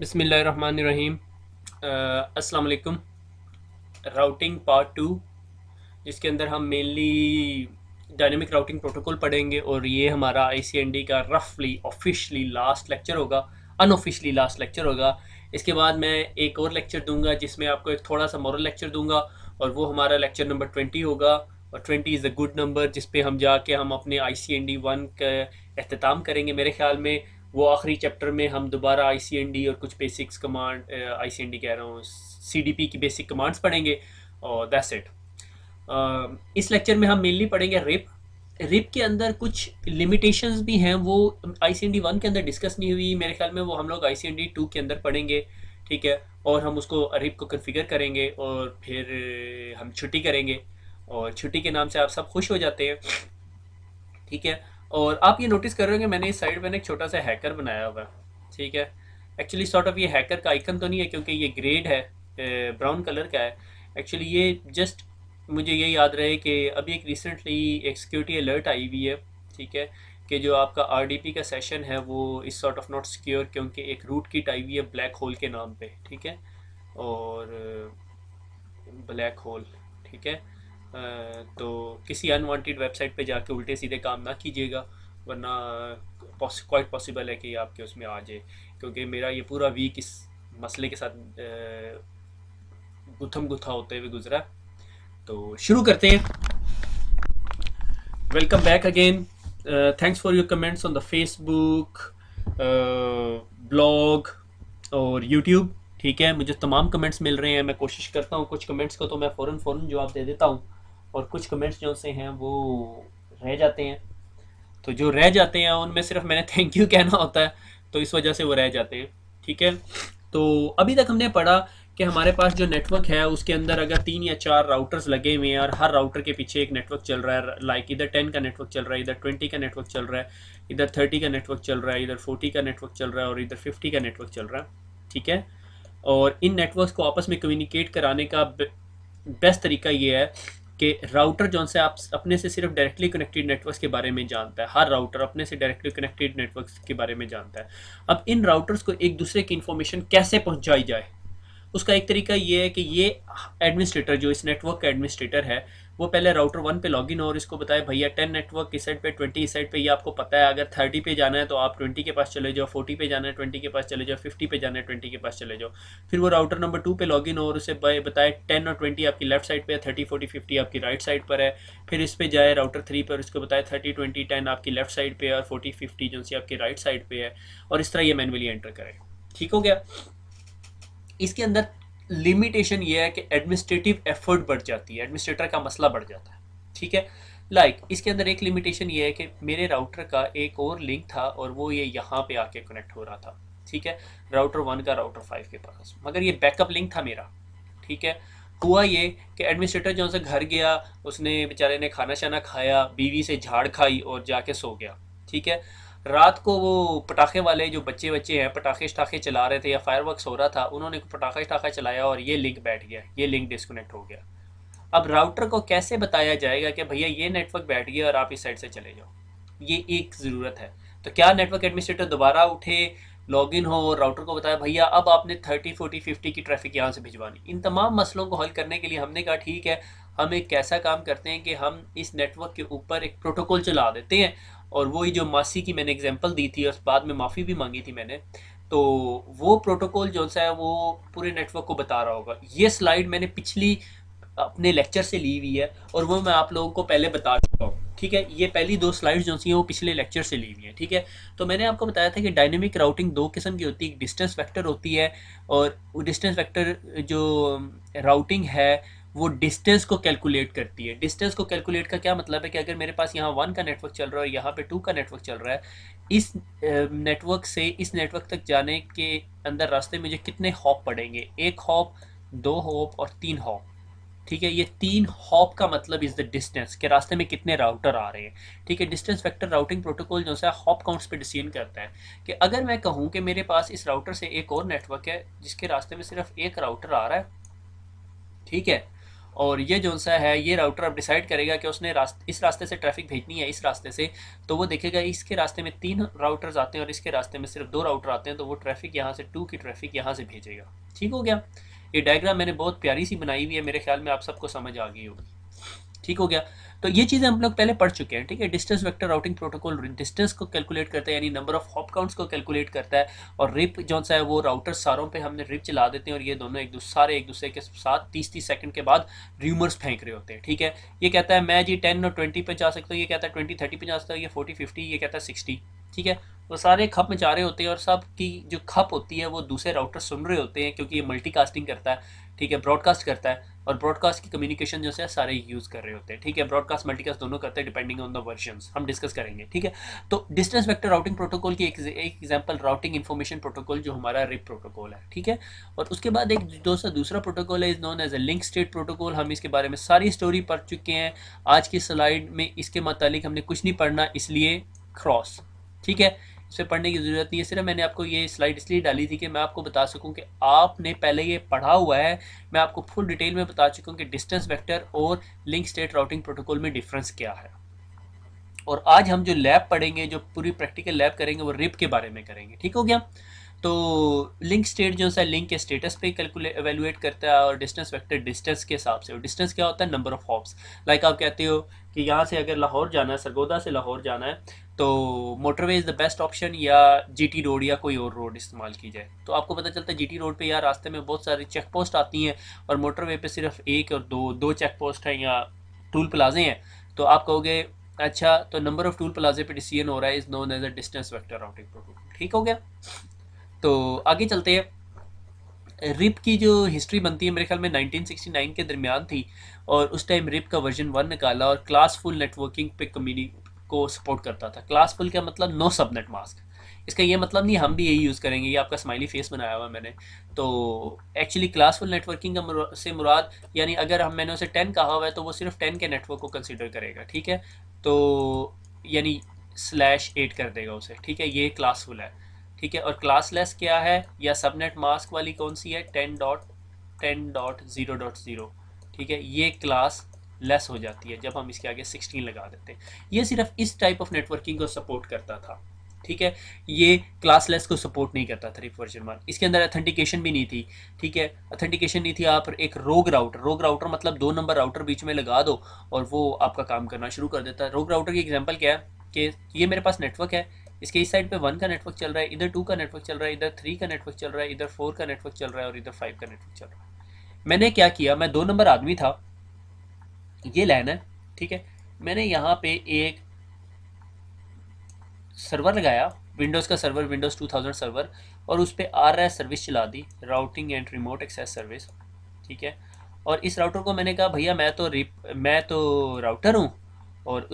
बिस्मिल्लाहिर्रहमानिर्रहीम। अस्सलाम वालेकुम। राउटिंग पार्ट टू, जिसके अंदर हम मेनली डायनेमिक राउटिंग प्रोटोकॉल पढ़ेंगे और ये हमारा आईसीएनडी का रफली ऑफिशियली लास्ट लेक्चर होगा, अनऑफिशियली लास्ट लेक्चर होगा। इसके बाद मैं एक और लेक्चर दूंगा जिसमें आपको एक थोड़ा सा मॉरल लेक्चर दूंगा, और वो हमारा लेक्चर नंबर 20 होगा। और 20 इज़ अ गुड नंबर, जिस पे हम जाके हम अपने आईसीएनडी वन का अख्ताम करेंगे। मेरे ख्याल में वो आखिरी चैप्टर में हम दोबारा आईसीएनडी और कुछ बेसिक्स कमांड, आईसीएनडी कह रहा हूँ, सीडीपी की बेसिक कमांड्स पढ़ेंगे, और दैट्स इट। इस लेक्चर में हम मेनली पढ़ेंगे रिप। रिप के अंदर कुछ लिमिटेशंस भी हैं, वो आईसीएनडी वन के अंदर डिस्कस नहीं हुई। मेरे ख्याल में वो हम लोग आईसीएनडी टू के अंदर पढ़ेंगे, ठीक है। और हम उसको रिप को कन्फिगर करेंगे और फिर हम छुट्टी करेंगे, और छुट्टी के नाम से आप सब खुश हो जाते हैं, ठीक है। और आप ये नोटिस कर रहे हो कि मैंने इस साइड में एक छोटा सा हैकर बनाया हुआ है, ठीक है। एक्चुअली सॉर्ट ऑफ ये हैकर का आइकन तो नहीं है क्योंकि ये ग्रेड है, ब्राउन कलर का है। एक्चुअली ये जस्ट मुझे ये याद रहे कि अभी एक रिसेंटली एक सिक्योरिटी अलर्ट आई हुई है, ठीक है, कि जो आपका आरडीपी का सेशन है वो इस सॉर्ट ऑफ नॉट सिक्योर, क्योंकि एक रूट किट आई हुई है ब्लैक होल के नाम पे, ठीक है। और ब्लैक होल, ठीक है। तो किसी अनवांटेड वेबसाइट पे जाके उल्टे सीधे काम ना कीजिएगा, वरना क्वाइट पॉसिबल है कि आपके उसमें आ जाए, क्योंकि मेरा ये पूरा वीक इस मसले के साथ गुथम गुथा होते हुए गुजरा। तो शुरू करते हैं। Welcome back again. Thanks for your comments on the Facebook, blog और यूट्यूब, ठीक है। मुझे तमाम कमेंट्स मिल रहे हैं, मैं कोशिश करता हूँ कुछ कमेंट्स को तो मैं फ़ौरन फ़ौरन जवाब दे देता हूँ, और कुछ कमेंट्स जो से हैं वो रह जाते हैं। तो जो रह जाते हैं उनमें सिर्फ मैंने थैंक यू कहना होता है, तो इस वजह से वो रह जाते हैं, ठीक है। तो अभी तक हमने पढ़ा कि हमारे पास जो नेटवर्क है उसके अंदर अगर 3 या 4 राउटर्स लगे हुए हैं और हर राउटर के पीछे एक नेटवर्क चल रहा है, लाइक इधर 10 का नेटवर्क चल रहा है, इधर 20 का नेटवर्क चल रहा है, इधर 30 का नेटवर्क चल रहा है, इधर 40 का नेटवर्क चल रहा है, और इधर 50 का नेटवर्क चल रहा है, ठीक है। और इन नेटवर्क्स को आपस में कम्युनिकेट कराने का बेस्ट तरीका ये है कि राउटर जो से आप अपने से सिर्फ डायरेक्टली कनेक्टेड नेटवर्क्स के बारे में जानता है। हर राउटर अपने से डायरेक्टली कनेक्टेड नेटवर्क्स के बारे में जानता है। अब इन राउटर्स को एक दूसरे की इंफॉर्मेशन कैसे पहुंचाई जाए, उसका एक तरीका ये है कि ये एडमिनिस्ट्रेटर, जो इस नेटवर्क का एडमिनिस्ट्रेटर है, वो पहले राउटर वन पे लॉगिन हो और इसको बताए भैया 10 नेटवर्क इस साइड पे, 20 इस साइड पे, ये आपको पता है। अगर 30 पे जाना है तो आप 20 के पास चले जाओ, 40 पे जाना है 20 के पास चले जाओ, 50 पे जाना है 20 के पास चले जाओ। फिर वो राउटर नंबर 2 पे लॉगिन हो और उसे बताए 10 और 20 आपकी लेफ्ट साइड पे है, 30 40 50 आपकी राइट साइड पर है। फिर इस पे जाए राउटर 3 पर, उसको बताए 30 20 10 आपकी लेफ्ट साइड पे है और 40 50 जो सी आपकी राइट साइड पे है, और इस तरह ये मैनुअली एंटर करें, ठीक हो गया। इसके अंदर लिमिटेशन ये है कि एडमिनिस्ट्रेटिव एफर्ट बढ़ जाती है, एडमिनिस्ट्रेटर का मसला बढ़ जाता है, ठीक है। इसके अंदर एक लिमिटेशन ये है कि मेरे राउटर का एक और लिंक था और वो ये यहाँ पे आके कनेक्ट हो रहा था, ठीक है, राउटर वन का राउटर 5 के पास, मगर ये बैकअप लिंक था मेरा, ठीक है। हुआ ये कि एडमिनिस्ट्रेटर जो से घर गया, उसने बेचारे ने खाना शाना खाया, बीवी से झाड़ खाई और जाके सो गया, ठीक है। रात को वो पटाखे वाले जो बच्चे बच्चे हैं पटाखे शटाखे चला रहे थे या फायरवर्क्स हो रहा था, उन्होंने पटाखा शटाखा चलाया और ये लिंक बैठ गया, ये लिंक डिस्कनेक्ट हो गया। अब राउटर को कैसे बताया जाएगा कि भैया ये नेटवर्क बैठ गया और आप इस साइड से चले जाओ, ये एक ज़रूरत है। तो क्या नेटवर्क एडमिनिस्ट्रेटर दोबारा उठे, लॉगिन हो और राउटर को बताया भैया अब आपने 30 40 50 की ट्रैफिक यहाँ से भिजवानी। इन तमाम मसलों को हल करने के लिए हमने कहा ठीक है, हम एक कैसा काम करते हैं कि हम इस नेटवर्क के ऊपर एक प्रोटोकॉल चला देते हैं। और वही जो मासी की मैंने एग्जांपल दी थी और बाद में माफ़ी भी मांगी थी मैंने, तो वो प्रोटोकॉल जो सा है वो पूरे नेटवर्क को बता रहा होगा। ये स्लाइड मैंने पिछली अपने लेक्चर से ली हुई है और वो मैं आप लोगों को पहले बता चुका हूँ, ठीक है। ये पहली 2 स्लाइड्स जो सी हैं वो पिछले लेक्चर से ली हुई हैं, ठीक है। तो मैंने आपको बताया था कि डायनेमिक राउटिंग 2 किस्म की होती है, एक डिस्टेंस वेक्टर होती है, और वो डिस्टेंस वेक्टर जो राउटिंग है वो डिस्टेंस को कैलकुलेट करती है। डिस्टेंस को कैलकुलेट का क्या मतलब है कि अगर मेरे पास यहाँ 1 का नेटवर्क चल रहा है और यहाँ पे 2 का नेटवर्क चल रहा है, इस नेटवर्क से इस नेटवर्क तक जाने के अंदर रास्ते में मुझे कितने हॉप पड़ेंगे, 1 हॉप, 2 हॉप और 3 हॉप, ठीक है। ये 3 हॉप का मतलब इज द डिस्टेंस, के रास्ते में कितने राउटर आ रहे हैं, ठीक है। डिस्टेंस वेक्टर राउटिंग प्रोटोकॉल जो है हॉप काउंट्स पे डिसीजन करता है कि अगर मैं कहूँ कि मेरे पास इस राउटर से एक और नेटवर्क है जिसके रास्ते में सिर्फ एक राउटर आ रहा है, ठीक है, और ये जो सा है ये राउटर अब डिसाइड करेगा कि उसने इस रास्ते से ट्रैफिक भेजनी है इस रास्ते से, तो वो देखेगा इसके रास्ते में 3 राउटर्स आते हैं और इसके रास्ते में सिर्फ 2 राउटर आते हैं, तो वो ट्रैफिक यहाँ से 2 की ट्रैफिक यहाँ से भेजेगा। ठीक हो गया। ये डायग्राम मैंने बहुत प्यारी सी बनाई हुई है, मेरे ख्याल में आप सबको समझ आ गई होगी। ठीक हो गया। तो ये चीज़ें हम लोग पहले पढ़ चुके हैं। ठीक है, distance vector routing protocol distance को कैलकुलेट करता है, यानी नंबर ऑफ हॉप काउंट्स को कैलकुलेट करता है, और रिप जो सा है वो राउटर सारों पे हमने रिप चला देते हैं और ये दोनों एक दूसरे के साथ 30-30 सेकंड के बाद र्यूमर्स फेंक रहे होते हैं। ठीक है, ये कहता है मैं जी 10 और 20 पे जा सकता हूँ, ये कहता है 20-30 पे जा सकता हूँ, ये 40-50, ये कहता है 60। ठीक है, वो सारे खप मचा रहे होते हैं और सब की जो खप होती है वो दूसरे राउटर सुन रहे होते हैं, क्योंकि ये मल्टीकास्टिंग करता है। ठीक है, ब्रॉडकास्ट करता है, और ब्रॉडकास्ट की कम्युनिकेशन जो है सारे यूज़ कर रहे होते हैं। ठीक है, ब्रॉडकास्ट मल्टीकास्ट दोनों करते हैं डिपेंडिंग ऑन द वर्जन्स, हम डिस्कस करेंगे। ठीक है, तो डिस्टेंस वेक्टर राउटिंग प्रोटोकॉल की एक एग्जांपल राउटिंग इन्फॉर्मेशन प्रोटोकॉल जो हमारा रिप प्रोटोकॉल है। ठीक है, और उसके बाद एक दूसरा प्रोटोकॉल है is known as a link state protocol. हम इसके बारे में सारी स्टोरी पढ़ चुके हैं। आज की स्लाइड में इसके मतलब हमने कुछ नहीं पढ़ना, इसलिए क्रॉस। ठीक है, इसे पढ़ने की ज़रूरत नहीं है, सिर्फ मैंने आपको ये स्लाइड इसलिए डाली थी कि मैं आपको बता सकूं कि आपने पहले ये पढ़ा हुआ है। मैं आपको फुल डिटेल में बता चुका हूं कि डिस्टेंस वेक्टर और लिंक स्टेट राउटिंग प्रोटोकॉल में डिफरेंस क्या है। और आज हम जो लैब पढ़ेंगे, जो पूरी प्रैक्टिकल लैब करेंगे, वो रिप के बारे में करेंगे। ठीक हो गया। तो लिंक स्टेट जो है लिंक के स्टेटस पे कैलकुलेट एवेलुएट करता है, और डिस्टेंस वेक्टर डिस्टेंस के हिसाब से। और डिस्टेंस क्या होता है? Number of hops. लाइक आप कहते हो कि यहाँ से अगर लाहौर जाना है, सरगोदा से लाहौर जाना है, तो motorway is the best option, या जीटी रोड या कोई और रोड इस्तेमाल की जाए। तो आपको पता चलता है जीटी रोड पे यार रास्ते में बहुत सारी चेक पोस्ट आती हैं, और मोटरवे पे सिर्फ एक और दो चेक पोस्ट हैं या टूल प्लाजे हैं। तो आप कहोगे अच्छा, तो नंबर ऑफ टूल प्लाजे पे डिसीजन हो रहा है, is known as a distance vector routing protocol. ठीक हो गया। तो आगे चलते हैं। रिप की जो हिस्ट्री बनती है मेरे ख्याल में 1969 के दरमियान थी, और उस टाइम रिप का वर्जन 1 निकाला और क्लासफुल नेटवर्किंग पे कम्युनिटी को सपोर्ट करता था। क्लासफुल का मतलब नो सबनेट मास्क। इसका ये मतलब नहीं हम भी यही यूज़ करेंगे, ये आपका स्माइली फेस बनाया हुआ है मैंने। तो एक्चुअली क्लासफुल नेटवर्किंग का से मुराद, यानी अगर हम मैंने उसे 10 कहा हुआ है तो वो सिर्फ 10 के नेटवर्क को कंसिडर करेगा। ठीक है, तो यानी /8 कर देगा उसे। ठीक है, ये क्लासफुल है। ठीक है, और क्लासलेस क्या है, या सबनेट मास्क वाली कौन सी है? 10.10.0.0। ठीक है, ये क्लास लेस हो जाती है जब हम इसके आगे 16 लगा देते हैं। ये सिर्फ इस टाइप ऑफ नेटवर्किंग को सपोर्ट करता था। ठीक है, ये क्लासलेस को सपोर्ट नहीं करता था रिप वर्जन 1। इसके अंदर अथेंटिकेशन भी नहीं थी। ठीक है, अथेंटिकेशन नहीं थी। आप एक रोग राउटर मतलब 2 नंबर राउटर बीच में लगा दो और वो आपका काम करना शुरू कर देता है। रोग राउटर की एग्जांपल क्या है कि ये मेरे पास नेटवर्क है, इसके इस साइड पे 1 का नेटवर्क चल रहा है, इधर 2 का नेटवर्क चल रहा है, इधर 3 का नेटवर्क चल रहा है, इधर 4 का नेटवर्क चल रहा है, और इधर 5 का नेटवर्क चल रहा है। मैंने क्या किया, मैं 2 नंबर आदमी था, ये लाइन है। ठीक है, मैंने यहाँ पे एक सर्वर लगाया, विंडोज़ का सर्वर, विंडोज़ 2000 सर्वर, और उस पर RS सर्विस चला दी, routing and remote access service. ठीक है, और इस राउटर को मैंने कहा भैया मैं तो राउटर हूँ, और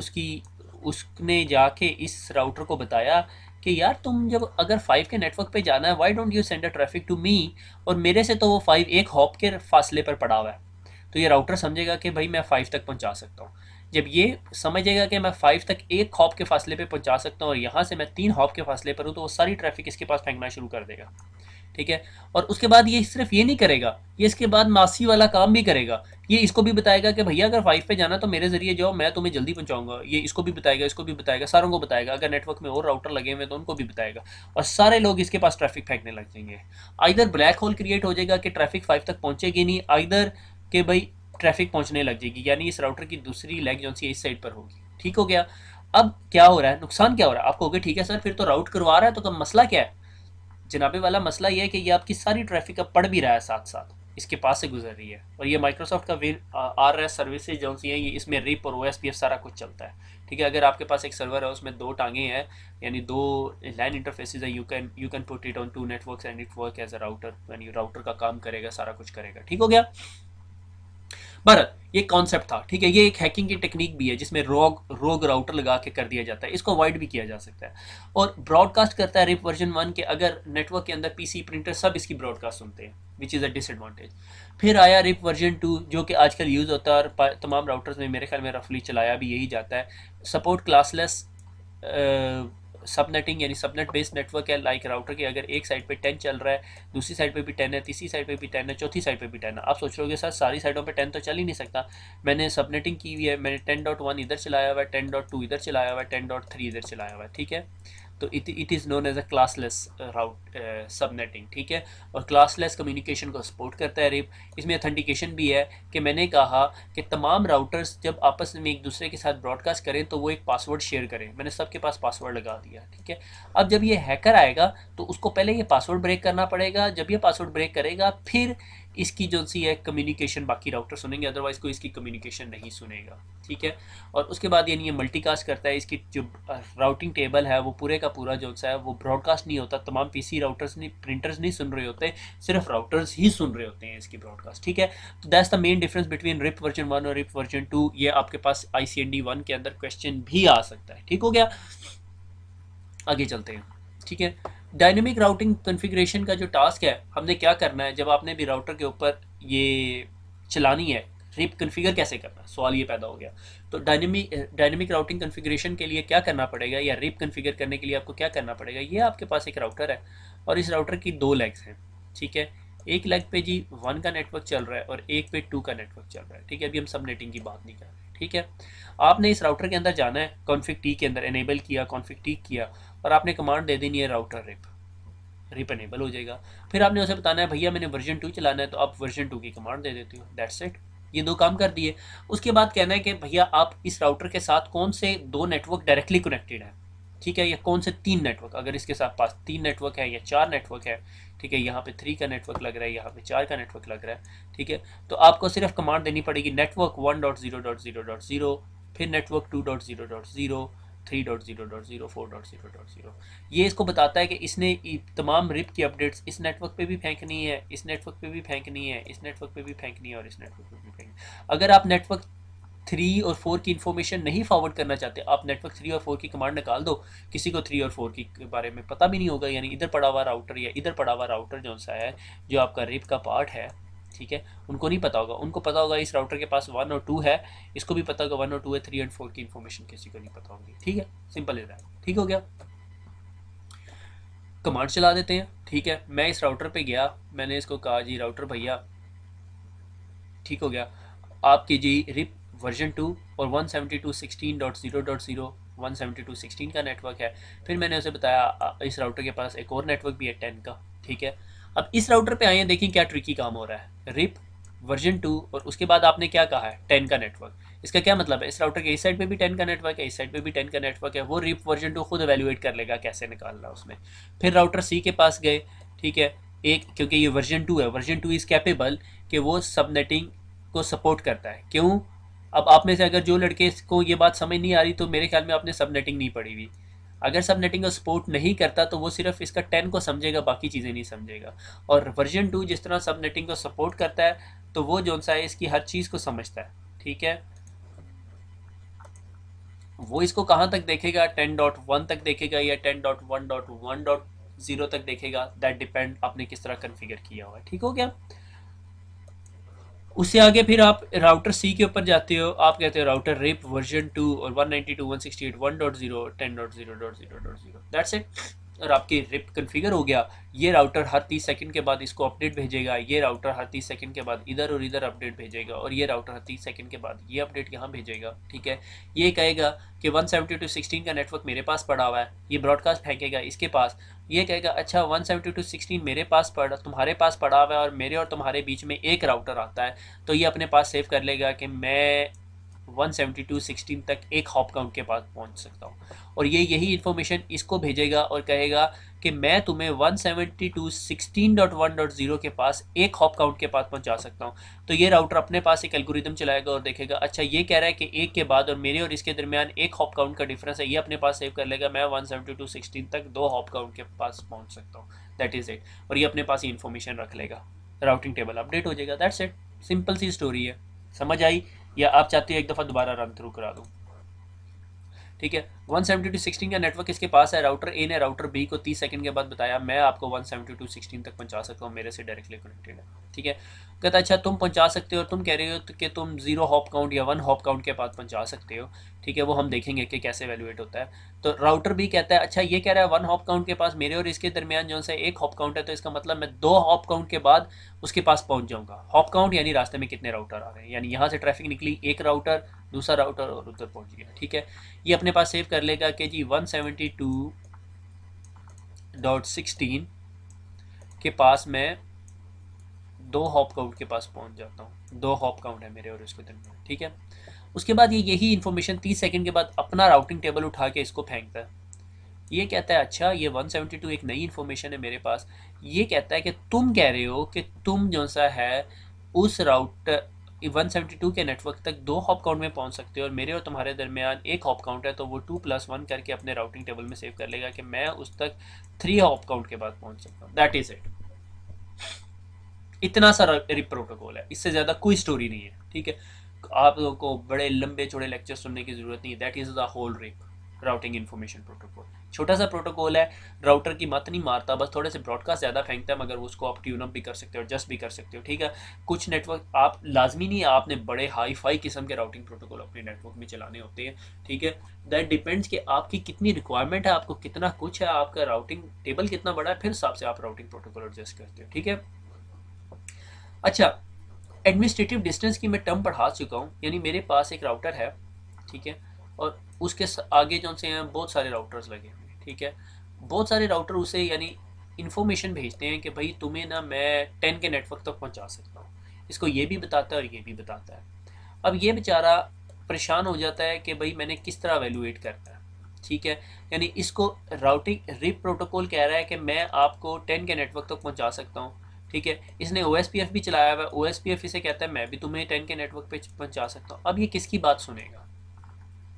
उसने जाके इस राउटर को बताया कि यार तुम जब अगर 5 के नेटवर्क पे जाना है, why don't you send a traffic to me, और मेरे से तो वो 5 एक हॉप के फासले पर पड़ा हुआ है। तो ये राउटर समझेगा कि भाई मैं 5 तक पहुंचा सकता हूँ। जब ये समझेगा कि मैं 5 तक एक हॉप के फासले पे पहुंचा सकता हूँ और यहाँ से मैं 3 हॉप के फासले पर हूँ, तो वो सारी ट्रैफिक इसके पास फेंकना शुरू कर देगा। ठीक है, और उसके बाद ये सिर्फ ये नहीं करेगा, ये इसके बाद मासी वाला काम भी करेगा। ये इसको भी बताएगा कि भैया अगर 5 पे जाना तो मेरे जरिए जाओ, मैं तुम्हें जल्दी पहुंचाऊंगा। ये इसको भी बताएगा, सारों को बताएगा। अगर नेटवर्क में और राउटर लगे हुए तो उनको भी बताएगा, और सारे लोग इसके पास ट्रैफिक फेंकने लग जाएंगे। आइदर ब्लैक होल क्रिएट हो जाएगा कि ट्रैफिक 5 तक पहुंचेगी नहीं, आइदर के भाई ट्रैफिक पहुंचने लग जाएगी, यानी इस राउटर की दूसरी लेग जो सी इस साइड पर होगी। ठीक हो गया। अब क्या हो रहा है, नुकसान क्या हो रहा है? आप कहोगे ठीक है सर, फिर तो राउट करवा रहा है, तो मसला क्या है? जनाबे वाला मसला ये है कि ये आपकी सारी ट्रैफिक अब पढ़ भी रहा है, साथ साथ इसके पास से गुजर रही है। और ये माइक्रोसॉफ्ट का RS सर्विसेज जो सी हैं, ये इसमें रिप और OSPF सारा कुछ चलता है। ठीक है, अगर आपके पास एक सर्वर है उसमें 2 टांगे हैं, यानी 2 लाइन इंटरफेसेस है, you can put it on 2 networks and it work as a router, यानी राउटर का काम करेगा, सारा कुछ करेगा। ठीक हो गया। भारत, ये कॉन्सेप्ट था। ठीक है, ये एक हैकिंग की टेक्निक भी है जिसमें रोग राउटर लगा के कर दिया जाता है, इसको अवॉइड भी किया जा सकता है। और ब्रॉडकास्ट करता है रिप वर्जन 1 के, अगर नेटवर्क के अंदर PC प्रिंटर सब इसकी ब्रॉडकास्ट सुनते हैं, विच इज़ अ डिसएडवांटेज। फिर आया रिप वर्जन 2 जो कि आजकल यूज़ होता है और तमाम राउटर्स में मेरे ख्याल में रफली चलाया भी यही जाता है। सपोर्ट क्लासलेस सबनेटिंग यानी सबनेट बेस्ड नेटवर्क है, लाइक राउटर के अगर एक साइड पे 10 चल रहा है, दूसरी साइड पे भी 10 है, तीसरी साइड पे भी 10 है, चौथी साइड पे भी 10 है। आप सोच रहे हो सर सारी साइडों पे 10 तो चल ही नहीं सकता, मैंने सबनेटिंग की हुई है, मैंने 10.1 इधर चलाया हुआ है, 10.2 इधर चलाया हुआ है, 10.3 इधर चलाया हुआ है, ठीक है। तो it is known as a classless route subnetting, ठीक है। और क्लासलेस कम्युनिकेशन को सपोर्ट करता है रिप। इसमें अथेंटिकेशन भी है कि मैंने कहा कि तमाम राउटर्स जब आपस में एक दूसरे के साथ ब्रॉडकास्ट करें तो वो एक पासवर्ड शेयर करें, मैंने सबके पास पासवर्ड लगा दिया, ठीक है। अब जब ये हैकर आएगा तो उसको पहले ये पासवर्ड ब्रेक करना पड़ेगा, जब ये पासवर्ड ब्रेक करेगा फिर इसकी जो सी है कम्युनिकेशन बाकी राउटर सुनेंगे, अदरवाइज कोई इसकी कम्युनिकेशन नहीं सुनेगा, ठीक है। और उसके बाद यानी ये मल्टीकास्ट करता है, इसकी जो राउटिंग टेबल है वो पूरे का पूरा जो है वो ब्रॉडकास्ट नहीं होता, तमाम पीसी राउटर्स नहीं, प्रिंटर्स नहीं सुन रहे होते, सिर्फ राउटर्स ही सुन रहे होते हैं इसकी ब्रॉडकास्ट, ठीक है। तो that's the main difference between RIP version 1 और रिप वर्जन 2। ये आपके पास ICND 1 के अंदर क्वेश्चन भी आ सकता है, ठीक हो गया। आगे चलते हैं, ठीक है। डायनेमिक राउटिंग कॉन्फ़िगरेशन का जो टास्क है, हमने क्या करना है, जब आपने भी राउटर के ऊपर ये चलानी है, रिप कॉन्फ़िगर कैसे करना है, सवाल ये पैदा हो गया। तो डायनेमिक राउटिंग कॉन्फ़िगरेशन के लिए क्या करना पड़ेगा, या रिप कॉन्फ़िगर करने के लिए आपको क्या करना पड़ेगा। ये आपके पास एक राउटर है और इस राउटर की 2 लेग्स हैं, ठीक है। एक लेग पे जी 1 का नेटवर्क चल रहा है और एक पे 2 का नेटवर्क चल रहा है, ठीक है। अभी हम सबनेटिंग की बात नहीं कर रहे, ठीक है। आपने इस राउटर के अंदर जाना है, कॉन्फ़िग टी के अंदर एनेबल किया, कॉन्फ़िग टी किया और आपने कमांड दे देनी है राउटर रिप एनेबल हो जाएगा। फिर आपने उसे बताना है भैया मैंने वर्जन 2 चलाना है, तो आप वर्जन 2 की कमांड दे देते हो, दैट्स इट। ये 2 काम कर दिए। उसके बाद कहना है कि भैया आप इस राउटर के साथ कौन से 2 नेटवर्क डायरेक्टली कनेक्टेड है, ठीक है, या कौन से 3 नेटवर्क, अगर इसके साथ पास 3 नेटवर्क है या 4 नेटवर्क है, ठीक है, यहाँ पे 3 का नेटवर्क लग रहा है, यहाँ पे 4 का नेटवर्क लग रहा है, ठीक है। तो आपको सिर्फ कमांड देनी पड़ेगी नेटवर्क 1.0.0.0, फिर नेटवर्क 2.0.0, 3.0.0, 4.0.0। ये इसको बताता है कि इसने तमाम रिप की अपडेट्स इस नेटवर्क पे भी फेंकनी है, इस नेटवर्क पे भी फेंकनी है, इस नेटवर्क पे भी फेंकनी है और इस नेटवर्क पे भी फेंकनी है। अगर आप नेटवर्क 3 और 4 की इन्फॉर्मेशन नहीं फॉरवर्ड करना चाहते, आप नेटवर्क 3 और 4 की कमांड निकाल दो, किसी को 3 और 4 के बारे में पता भी नहीं होगा, यानी इधर पड़ा हुआ राउटर या इधर पड़ा हुआ राउटर जो सा है जो आपका रिप का पार्ट है, ठीक है, उनको नहीं पता होगा। उनको पता होगा इस राउटर के पास 1 और 2 है, इसको भी पता होगा 1 और 2 है, 3 और 4 की इन्फॉर्मेशन किसी को नहीं पता होगी, ठीक है। सिंपल है, ठीक हो गया। कमांड चला देते हैं, ठीक है। मैं इस राउटर पे गया, मैंने इसको कहा जी राउटर भैया, ठीक हो गया, आपकी जी रिप वर्जन 2 और 172.16.0.0 172.16 का नेटवर्क है। फिर मैंने उसे बताया इस राउटर के पास एक और नेटवर्क भी है 10 का, ठीक है। अब इस राउटर पे आए हैं, देखें क्या ट्रिकी काम हो रहा है। रिप वर्जन 2 और उसके बाद आपने क्या कहा है 10 का नेटवर्क। इसका क्या मतलब है, इस राउटर के इस साइड पे भी 10 का नेटवर्क है, इस साइड पे भी 10 का नेटवर्क है, वो रिप वर्जन 2 खुद एवेल्युएट कर लेगा कैसे निकालना उसमें। फिर राउटर सी के पास गए, ठीक है, एक क्योंकि ये वर्जन 2 है, वर्जन 2 इज़ कैपेबल कि वो सबनेटिंग को सपोर्ट करता है। क्यों, अब आप में से अगर जो लड़के को ये बात समझ नहीं आ रही तो मेरे ख्याल में आपने सबनेटिंग नहीं पढ़ी हुई। अगर सबनेटिंग को सपोर्ट नहीं करता तो वो सिर्फ इसका 10 को समझेगा, बाकी चीज़ें नहीं समझेगा। और वर्जन 2 जिस तरह सबनेटिंग को सपोर्ट करता है तो वो जो सा है इसकी हर चीज़ को समझता है, ठीक है। वो इसको कहाँ तक देखेगा, 10.1 तक देखेगा या 10.1.1.0 तक देखेगा, दैट डिपेंड आपने किस तरह कन्फिगर किया हुआ है, ठीक हो गया। उससे आगे फिर आप राउटर सी के ऊपर जाते हो, आप कहते हो राउटर रिप वर्जन 2 और 192.168.1.0 10.0.0.0, दैट्स इट। और आपकी रिप कन्फिगर हो गया। ये राउटर हर 30 सेकंड के बाद इसको अपडेट भेजेगा, ये राउटर हर 30 सेकंड के बाद इधर और इधर अपडेट भेजेगा, और ये राउटर हर 30 सेकंड के बाद ये अपडेट यहाँ भेजेगा, ठीक है। ये कहेगा कि 172.16 का नेटवर्क मेरे पास पड़ा हुआ है, ये ब्रॉडकास्ट फेंकेगा इसके पास। ये कहेगा अच्छा 172.16 मेरे पास तुम्हारे पास पड़ा हुआ है और मेरे और तुम्हारे बीच में एक राउटर आता है, तो ये अपने पास सेव कर लेगा कि मैं 172.16 तक एक हॉप काउंट के पास पहुंच सकता हूं, और ये यही इन्फॉर्मेशन इसको भेजेगा और कहेगा कि मैं तुम्हें 172.16.1.0 के पास एक हॉप काउंट के पास पहुंचा सकता हूं। तो ये राउटर अपने पास एक एल्गोरिदम चलाएगा और देखेगा अच्छा ये कह रहा है कि एक के बाद और मेरे और इसके दरमियान एक हॉप काउंट का डिफरेंस है, ये अपने पास सेव कर लेगा, मैं 172.16 तक दो हॉप काउंट के पास पहुंच सकता हूँ, दैट इज़ इट। और ये अपने पास ही इन्फॉर्मेशन रख लेगा, राउटिंग टेबल अपडेट हो जाएगा, दैट्स इट। सिंपल सी स्टोरी है, समझ आई, या आप चाहते हो एक दफ़ा दोबारा रन थ्रू करा दूँ, ठीक है। 172.16 का नेटवर्क इसके पास है, राउटर ए ने राउटर बी को 30 सेकंड के बाद बताया मैं आपको 172.16 तक पहुंचा सकता हूँ, मेरे से डायरेक्टली कनेक्टेड है, ठीक है। कहता अच्छा तुम पहुंचा सकते हो, तुम कह रहे हो कि तुम 0 हॉप काउंट या 1 हॉप काउंट के बाद पहुंचा सकते हो, ठीक है, वो हम देखेंगे कि कैसे एवेलुएट होता है। तो राउटर बी कहता है अच्छा ये कह रहा है 1 हॉप काउंट के पास, मेरे और इसके दरमियान जो है 1 हॉप काउंट है, तो इसका मतलब मैं 2 हॉप काउंट के बाद उसके पास पहुंच जाऊंगा। हॉप काउंट यानी रास्ते में कितने राउटर आ रहे हैं, यानी यहाँ से ट्रैफिक निकली, एक राउटर, दूसरा राउटर और उधर पहुंच गया, ठीक है। ये अपने पास सेव कर लेगा कि जी 172.16 के पास मैं 2 हॉप काउंट के पास पहुंच जाता हूँ, 2 हॉप काउंट है मेरे और इसके दरमियान, ठीक है। उसके बाद ये यही इन्फॉर्मेशन 30 सेकंड के बाद अपना राउटिंग टेबल उठा के इसको फेंकता है। ये कहता है अच्छा ये 172 एक नई इन्फॉर्मेशन है मेरे पास। ये कहता है कि तुम कह रहे हो कि तुम जो सा है उस राउटर 172 के नेटवर्क तक 2 हॉप काउंट में पहुंच सकते हो और मेरे और तुम्हारे दरमियान 1 हॉप काउंट है, तो वो 2+1 करके अपने राउटिंग टेबल में सेव कर लेगा कि मैं उस तक 3 हॉप काउंट के बाद पहुंच सकता हूँ। That is it. इतना सा रिप प्रोटोकॉल है, इससे ज़्यादा कोई स्टोरी नहीं है, ठीक है। आप लोगों को बड़े लंबे चौड़े लेक्चर सुनने की ज़रूरत नहीं है। That is the whole RIP routing information protocol. छोटा सा प्रोटोकॉल है, राउटर की मत नहीं मारता, बस थोड़े से ब्रॉडकास्ट ज़्यादा फेंकता है, मगर उसको आप ट्यून अप भी कर सकते हो, एडजस्ट भी कर सकते हो, ठीक है। कुछ नेटवर्क आप लाजमी नहीं है आपने बड़े हाई फाई किस्म के राउटिंग प्रोटोकॉल अपने नेटवर्क में चलाने होते हैं, ठीक है। दैट डिपेंड्स कि आपकी कितनी रिक्वायरमेंट है, आपको कितना कुछ है, आपका राउटिंग टेबल कितना बड़ा है, फिर हिसाब से आप राउटिंग प्रोटोकॉल एडजस्ट करते हो, ठीक है। अच्छा, एडमिनिस्ट्रेटिव डिस्टेंस की मैं टर्म पढ़ा चुका हूँ, यानी मेरे पास एक राउटर है, ठीक है, और उसके आगे जो से हैं बहुत सारे राउटर्स लगे हुए हैं, ठीक है। बहुत सारे राउटर उसे यानी इन्फॉर्मेशन भेजते हैं कि भाई तुम्हें ना मैं 10 के नेटवर्क तक पहुंचा सकता हूँ, इसको ये भी बताता है और ये भी बताता है। अब ये बेचारा परेशान हो जाता है कि भाई मैंने किस तरह वैल्यूएट करना है, ठीक है। यानी इसको राउटिंग रिप प्रोटोकॉल कह रहा है कि मैं आपको 10 के नेटवर्क तक पहुंचा सकता हूँ, ठीक है। इसने OSPF भी चलाया हुआ है, OSPF इसे कहता है मैं भी तुम्हें 10 के नेटवर्क पे पहुंचा सकता हूँ। अब ये किसकी बात सुनेगा,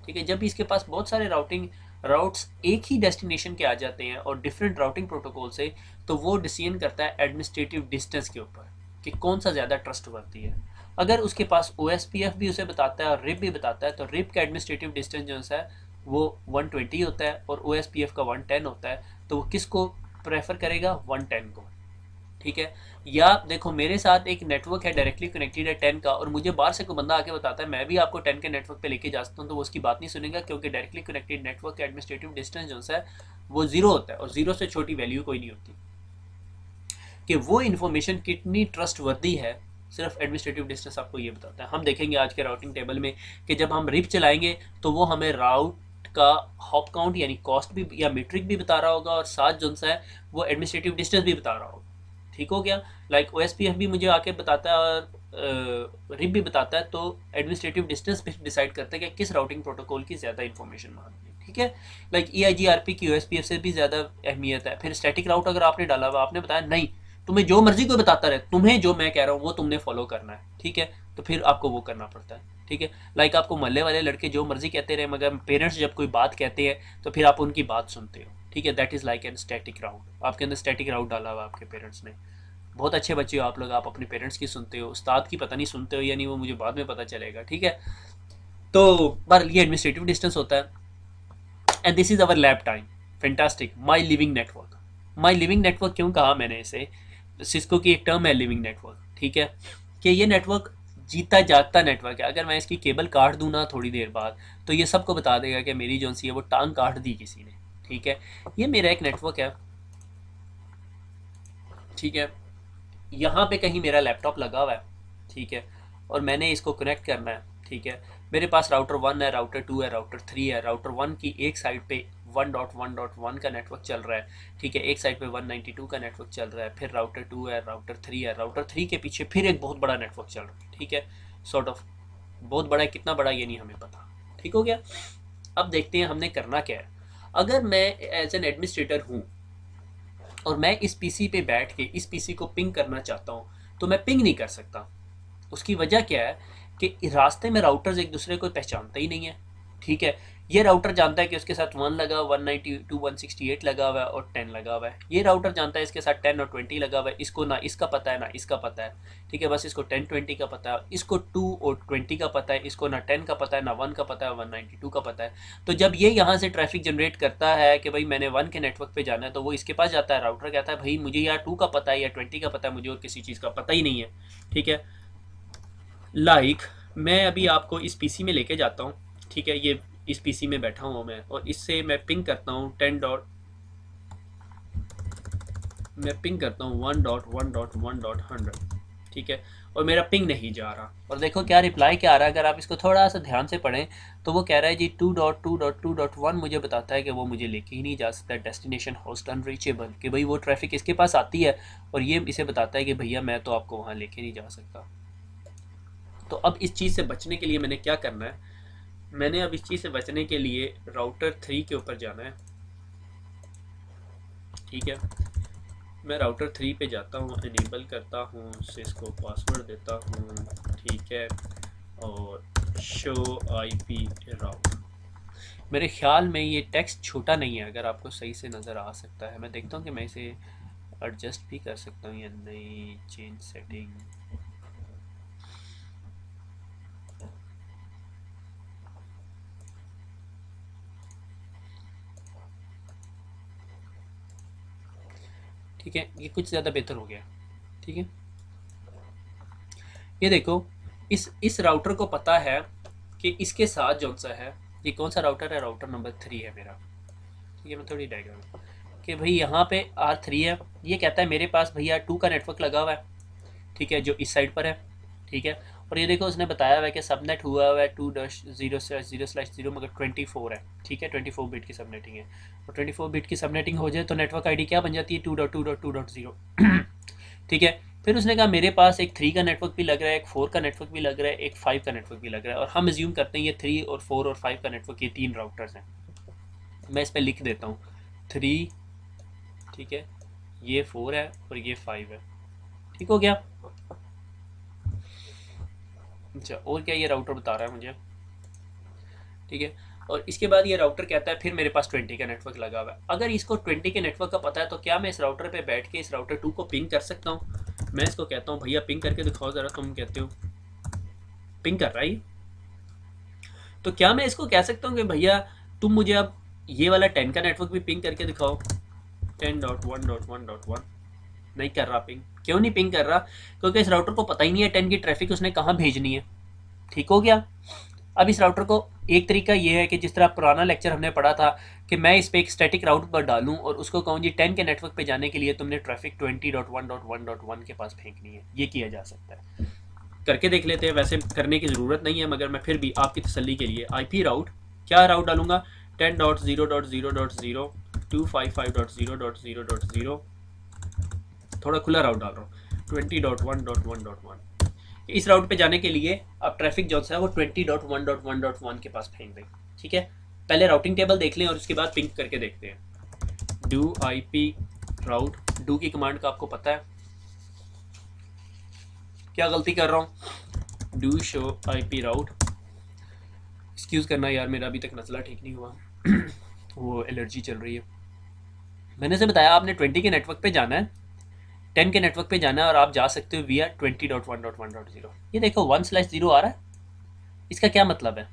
ठीक है। जब इसके पास बहुत सारे राउटिंग राउट्स एक ही डेस्टिनेशन के आ जाते हैं और डिफरेंट राउटिंग प्रोटोकॉल से, तो वो डिसीजन करता है एडमिनिस्ट्रेटिव डिस्टेंस के ऊपर कि कौन सा ज़्यादा ट्रस्टवर्दी है। अगर उसके पास OSPF भी उसे बताता है और रिप भी बताता है, तो रिप का एडमिनिस्ट्रेटिव डिस्टेंस जो है वो 120 होता है और OSPF का 110 होता है, तो वो किसको प्रेफर करेगा, 110 को, ठीक है। या देखो मेरे साथ एक नेटवर्क है डायरेक्टली कनेक्टेड है 10 का, और मुझे बाहर से कोई बंदा आके बताता है मैं भी आपको 10 के नेटवर्क पे लेके जा सकता हूँ, तो वो उसकी बात नहीं सुनेगा, क्योंकि डायरेक्टली कनेक्टेड नेटवर्क का एडमिनिस्ट्रेटिव डिस्टेंस जो है वो 0 होता है और 0 से छोटी वैल्यू कोई नहीं होती। कि वो इन्फॉर्मेशन कितनी ट्रस्ट वर्दी है सिर्फ एडमिनिस्ट्रेटिव डिस्टेंस आपको ये बताता है। हम देखेंगे आज के राउटिंग टेबल में कि जब हम रिप चलाएंगे तो वो हमें राउट का हॉप काउंट यानी कॉस्ट भी या मीट्रिक भी बता रहा होगा, और साथ जो है वो एडमिनिस्ट्रेटिव डिस्टेंस भी बता रहा होगा, ठीक हो गया। लाइक OSPF भी मुझे आके बताता है और रिप भी बताता है, तो एडमिनिस्ट्रेटिव डिस्टेंस भी डिसाइड करता है कि किस राउटिंग प्रोटोकॉल की ज़्यादा इन्फॉर्मेशन मांगनी है, ठीक है। लाइक EIGRP की OSPF से भी ज़्यादा अहमियत है। फिर स्टैटिक राउट अगर आपने डाला हुआ, आपने बताया नहीं तुम्हें जो मर्जी कोई बताता रहे, तुम्हें जो मैं कह रहा हूँ वो तुमने फॉलो करना है, ठीक है, तो फिर आपको वो करना पड़ता है, ठीक है। लाइक आपको मोहल्ले वाले लड़के जो मर्जी कहते रहे, मगर पेरेंट्स जब कोई बात कहते हैं तो फिर आप उनकी बात सुनते हो, ठीक है। That is like an static route. आपके अंदर स्टैटिक राउट डाला हुआ आपके पेरेंट्स ने, बहुत अच्छे बच्चे हो आप लोग, आप अपने पेरेंट्स की सुनते हो, उस्ताद की पता नहीं सुनते हो, यानी वो मुझे बाद में पता चलेगा, ठीक है। तो पर ये एडमिनिस्ट्रेटिव डिस्टेंस होता है। And this is our lab time, fantastic, my living network. My living network क्यों कहा मैंने इसे, सिस्को की एक टर्म है लिविंग नेटवर्क, ठीक है, कि ये नेटवर्क जीता जागता नेटवर्क है। अगर मैं इसकी केबल काट दूँ ना थोड़ी देर बाद, तो ये सबको बता देगा कि मेरी जो सी है वो टांग काट दी किसी ने, ठीक है। ये मेरा एक नेटवर्क है, ठीक है, यहाँ पे कहीं मेरा लैपटॉप लगा हुआ है, ठीक है, और मैंने इसको कनेक्ट करना है, ठीक है। मेरे पास राउटर 1 है, राउटर 2 है, राउटर 3 है। राउटर 1 की एक साइड पे 1.1.1 का नेटवर्क चल रहा है, ठीक है, एक साइड पे 192 का नेटवर्क चल रहा है, फिर राउटर 2 है, राउटर 3 है, राउटर 3 के पीछे फिर एक बहुत बड़ा नेटवर्क चल रहा है, ठीक है, सॉर्ट ऑफ। बहुत बड़ा है, कितना बड़ा ये नहीं हमें पता, ठीक हो गया। अब देखते हैं हमने करना क्या है। अगर मैं एज एन एडमिनिस्ट्रेटर हूँ और मैं इस पीसी पे बैठ के इस पीसी को पिंग करना चाहता हूँ, तो मैं पिंग नहीं कर सकता। उसकी वजह क्या है कि रास्ते में राउटर्स एक दूसरे को पहचानते ही नहीं है, ठीक है। ये राउटर जानता है कि उसके साथ 1 लगा, 192 168 लगा हुआ है और 10 लगा हुआ है। ये राउटर जानता है इसके साथ 10 और 20 लगा हुआ है। इसको ना इसका पता है ना इसका पता है, ठीक है, बस इसको 10 20 का पता है, इसको 2 और 20 का पता है, इसको ना 10 का पता है ना 1 का पता है, 192 का पता है। तो जब ये यहाँ से ट्रैफिक जनरेट करता है कि भाई मैंने 1 के नेटवर्क पे जाना है, तो वो इसके पास जाता है, राउटर कहता है भाई मुझे या 2 का पता है या 20 का पता है, मुझे और किसी चीज़ का पता ही नहीं है, ठीक है। मैं अभी आपको इस पीसी में लेके जाता हूँ, ठीक है, ये इस पीसी में बैठा हूँ मैं, और इससे मैं पिंग करता हूँ 1.1.1.100, ठीक है, और मेरा पिंग नहीं जा रहा। और देखो क्या रिप्लाई क्या आ रहा है, अगर आप इसको थोड़ा सा ध्यान से पढ़ें तो वो कह रहा है जी 2.2.2.1 मुझे बताता है कि वो मुझे लेके ही नहीं जा सकता, डेस्टिनेशन होस्ट अनरीचेबल, कि भाई वो ट्रैफिक इसके पास आती है और ये इसे बताता है कि भैया मैं तो आपको वहाँ लेके नहीं जा सकता। तो अब इस चीज़ से बचने के लिए मैंने क्या करना है, मैंने अब इस चीज़ से बचने के लिए राउटर 3 के ऊपर जाना है, ठीक है। मैं राउटर 3 पे जाता हूँ, इनेबल करता हूँ, सिस्को पासवर्ड देता हूँ, ठीक है, और शो आईपी राउट। मेरे ख्याल में ये टेक्स्ट छोटा नहीं है, अगर आपको सही से नज़र आ सकता है। मैं देखता हूँ कि मैं इसे एडजस्ट भी कर सकता हूँ या नहीं, चेंज सेटिंग, ठीक है, ये कुछ ज़्यादा बेहतर हो गया, ठीक है। ये देखो, इस राउटर को पता है कि इसके साथ जो सा है, ये कौन सा राउटर है, राउटर नंबर 3 है मेरा, ठीक है। मैं थोड़ी डायग्राम कि भाई यहाँ पे R3 है, ये कहता है मेरे पास भैया 2 का नेटवर्क लगा हुआ है, ठीक है, जो इस साइड पर है, ठीक है। और ये देखो उसने बताया हुआ है कि सबनेट हुआ हुआ है 2.0/0/0 मगर 24 है, ठीक है, 24 बिट की सबनेटिंग है। और 24 बिट की सबनेटिंग हो जाए तो नेटवर्क आईडी क्या बन जाती है, 2.2.2.0 ठीक है। फिर उसने कहा मेरे पास एक 3 का नेटवर्क भी लग रहा है, एक 4 का नेटवर्क भी लग रहा है, एक 5 का नेटवर्क भी लग रहा है, और हम एज्यूम करते हैं ये 3 और 4 और 5 का नेटवर्क, ये 3 राउटर्स हैं। मैं इस पर लिख देता हूँ 3, ठीक है, ये 4 है और ये 5 है, ठीक हो गया। अच्छा, और क्या ये राउटर बता रहा है मुझे, ठीक है। और इसके बाद ये राउटर कहता है फिर मेरे पास 20 का नेटवर्क लगा हुआ है। अगर इसको 20 के नेटवर्क का पता है तो क्या मैं इस राउटर पे बैठ के इस राउटर 2 को पिंग कर सकता हूँ? मैं इसको कहता हूँ भैया पिंग करके दिखाओ ज़रा, तुम कहते हो पिंग कर रहा है, तो क्या मैं इसको कह सकता हूँ कि भैया तुम मुझे अब ये वाला 10 का नेटवर्क भी पिंग करके दिखाओ, 10.1.1.1? नहीं कर रहा पिंग। क्यों नहीं पिंग कर रहा? क्योंकि इस राउटर को पता ही नहीं है 10 की ट्रैफिक उसने कहाँ भेजनी है, ठीक हो गया। अब इस राउटर को एक तरीका ये है कि जिस तरह पुराना लेक्चर हमने पढ़ा था कि मैं इस पर एक स्टैटिक राउट पर डालूं और उसको कहूँ जी 10 के नेटवर्क पे जाने के लिए तुमने ट्रैफिक 20.1.1.1 के पास फेंकनी है। ये किया जा सकता है, करके देख लेते हैं। वैसे करने की ज़रूरत नहीं है, मगर मैं फिर भी आपकी तसल्ली के लिए IP राउट, क्या राउट डालूंगा, 10.0.0.0 255.0.0.0, थोड़ा खुला राउट डाल रहा हूँ, 20.1.1.1। इस राउट पे जाने के लिए अब ट्रैफिक जो है वो 20.1.1.1 के पास फेंक दें, ठीक है। पहले राउटिंग टेबल देख लें और उसके बाद पिंक करके देखते हैं। डू IP राउट, डू की कमांड का आपको पता है, क्या गलती कर रहा हूँ, do show IP route. Excuse करना यार, मेरा अभी तक नज़ला ठीक नहीं हुआ वो एलर्जी चल रही है। मैंने से बताया आपने 20 के नेटवर्क पे जाना है, 10 के नेटवर्क पे जाना है, और आप जा सकते हो via 20.1.1.0। ये देखो 1/0 आ रहा है, इसका क्या मतलब है,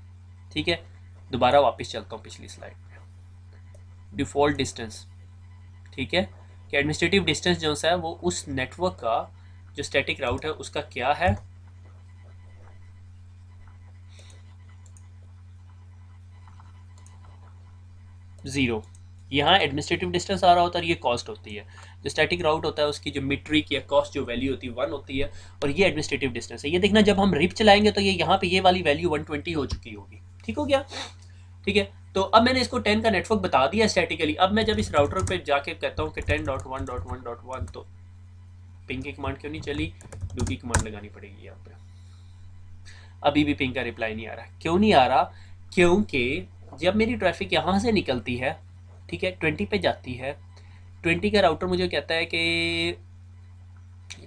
ठीक है। दोबारा वापस चलता हूँ पिछली स्लाइड में, डिफ़ॉल्ट डिस्टेंस, ठीक है, कि एडमिनिस्ट्रेटिव डिस्टेंस जो है वो उस नेटवर्क का जो स्टैटिक राउट है उसका क्या है, ज़ीरो। यहाँ एडमिनिस्ट्रेटिव डिस्टेंस आ रहा होता है और ये कॉस्ट होती है। जो स्टैटिक राउट होता है उसकी जो मीट्रिक या कॉस्ट जो वैल्यू होती है 1 होती है, और ये एडमिनिस्ट्रेटिव डिस्टेंस है। ये देखना जब हम रिप चलाएंगे तो ये यहाँ पे ये वाली वैल्यू 120 हो चुकी होगी, ठीक हो गया, ठीक है। तो अब मैंने इसको 10 का नेटवर्क बता दिया स्टैटिकली। अब मैं जब इस राउटर पे जाके कहता हूँ कि 10.1.1.1, तो पिंग की कमांड क्यों नहीं चली, डू की कमांड लगानी पड़ेगी यहाँ पे। अभी भी पिंग का रिप्लाई नहीं आ रहा। क्यों नहीं आ रहा? क्योंकि जब मेरी ट्रैफिक यहाँ से निकलती है, ठीक है, 20 पे जाती है, 20 का राउटर मुझे कहता है कि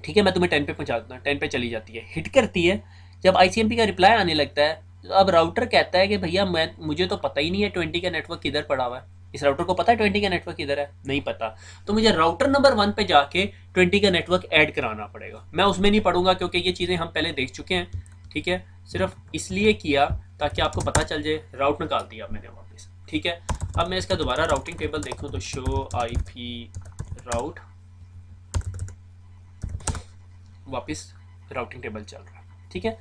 ठीक है मैं तुम्हें 10 पे पहुँचा देता हूँ, 10 पे चली जाती है, हिट करती है। जब ICMP का रिप्लाई आने लगता है अब राउटर कहता है कि भैया मुझे तो पता ही नहीं है 20 का नेटवर्क किधर पड़ा हुआ है। इस राउटर को पता है 20 का नेटवर्क किधर है? नहीं पता। तो मुझे राउटर नंबर 1 पे जाके 20 का नेटवर्क ऐड कराना पड़ेगा। मैं उसमें नहीं पढ़ूंगा क्योंकि ये चीज़ें हम पहले देख चुके हैं। ठीक है, सिर्फ इसलिए किया ताकि आपको पता चल जाए। राउट निकाल दिया मैंने वापस। ठीक है, अब मैं इसका दोबारा राउटिंग टेबल देखूँ तो शो IP राउट, वापस राउटिंग टेबल चल रहा है। ठीक है,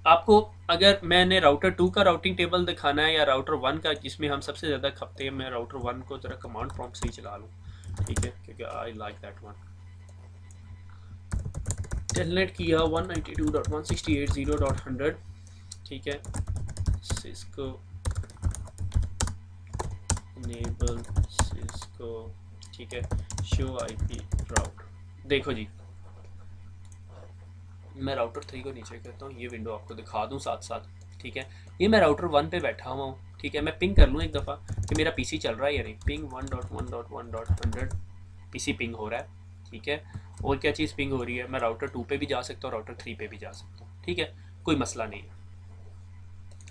आपको अगर मैंने राउटर 2 का राउटिंग टेबल दिखाना है या राउटर 1 का जिसमें हम सबसे ज़्यादा खपते हैं, मैं राउटर 1 को ज़रा कमांड प्रॉम्प्ट से ही चला लूँ। ठीक है, क्योंकि I like that one. Telnet किया 192.168.0.100। ठीक है, सिस्को इनेबल सिस्को। ठीक है, शो IP राउट। देखो जी, मैं राउटर 3 को नीचे करता हूँ, ये विंडो आपको दिखा दूँ साथ साथ। ठीक है, ये मैं राउटर 1 पे बैठा हुआ हूँ। ठीक है, मैं पिंग कर लूँ एक दफ़ा कि मेरा पीसी चल रहा है या नहीं। पिंग 1.1.1.100 पीसी पिंग हो रहा है। ठीक है, और क्या चीज़ पिंग हो रही है? मैं राउटर 2 पे भी जा सकता हूँ, राउटर 3 पे भी जा सकता हूँ। ठीक है, कोई मसला नहीं है।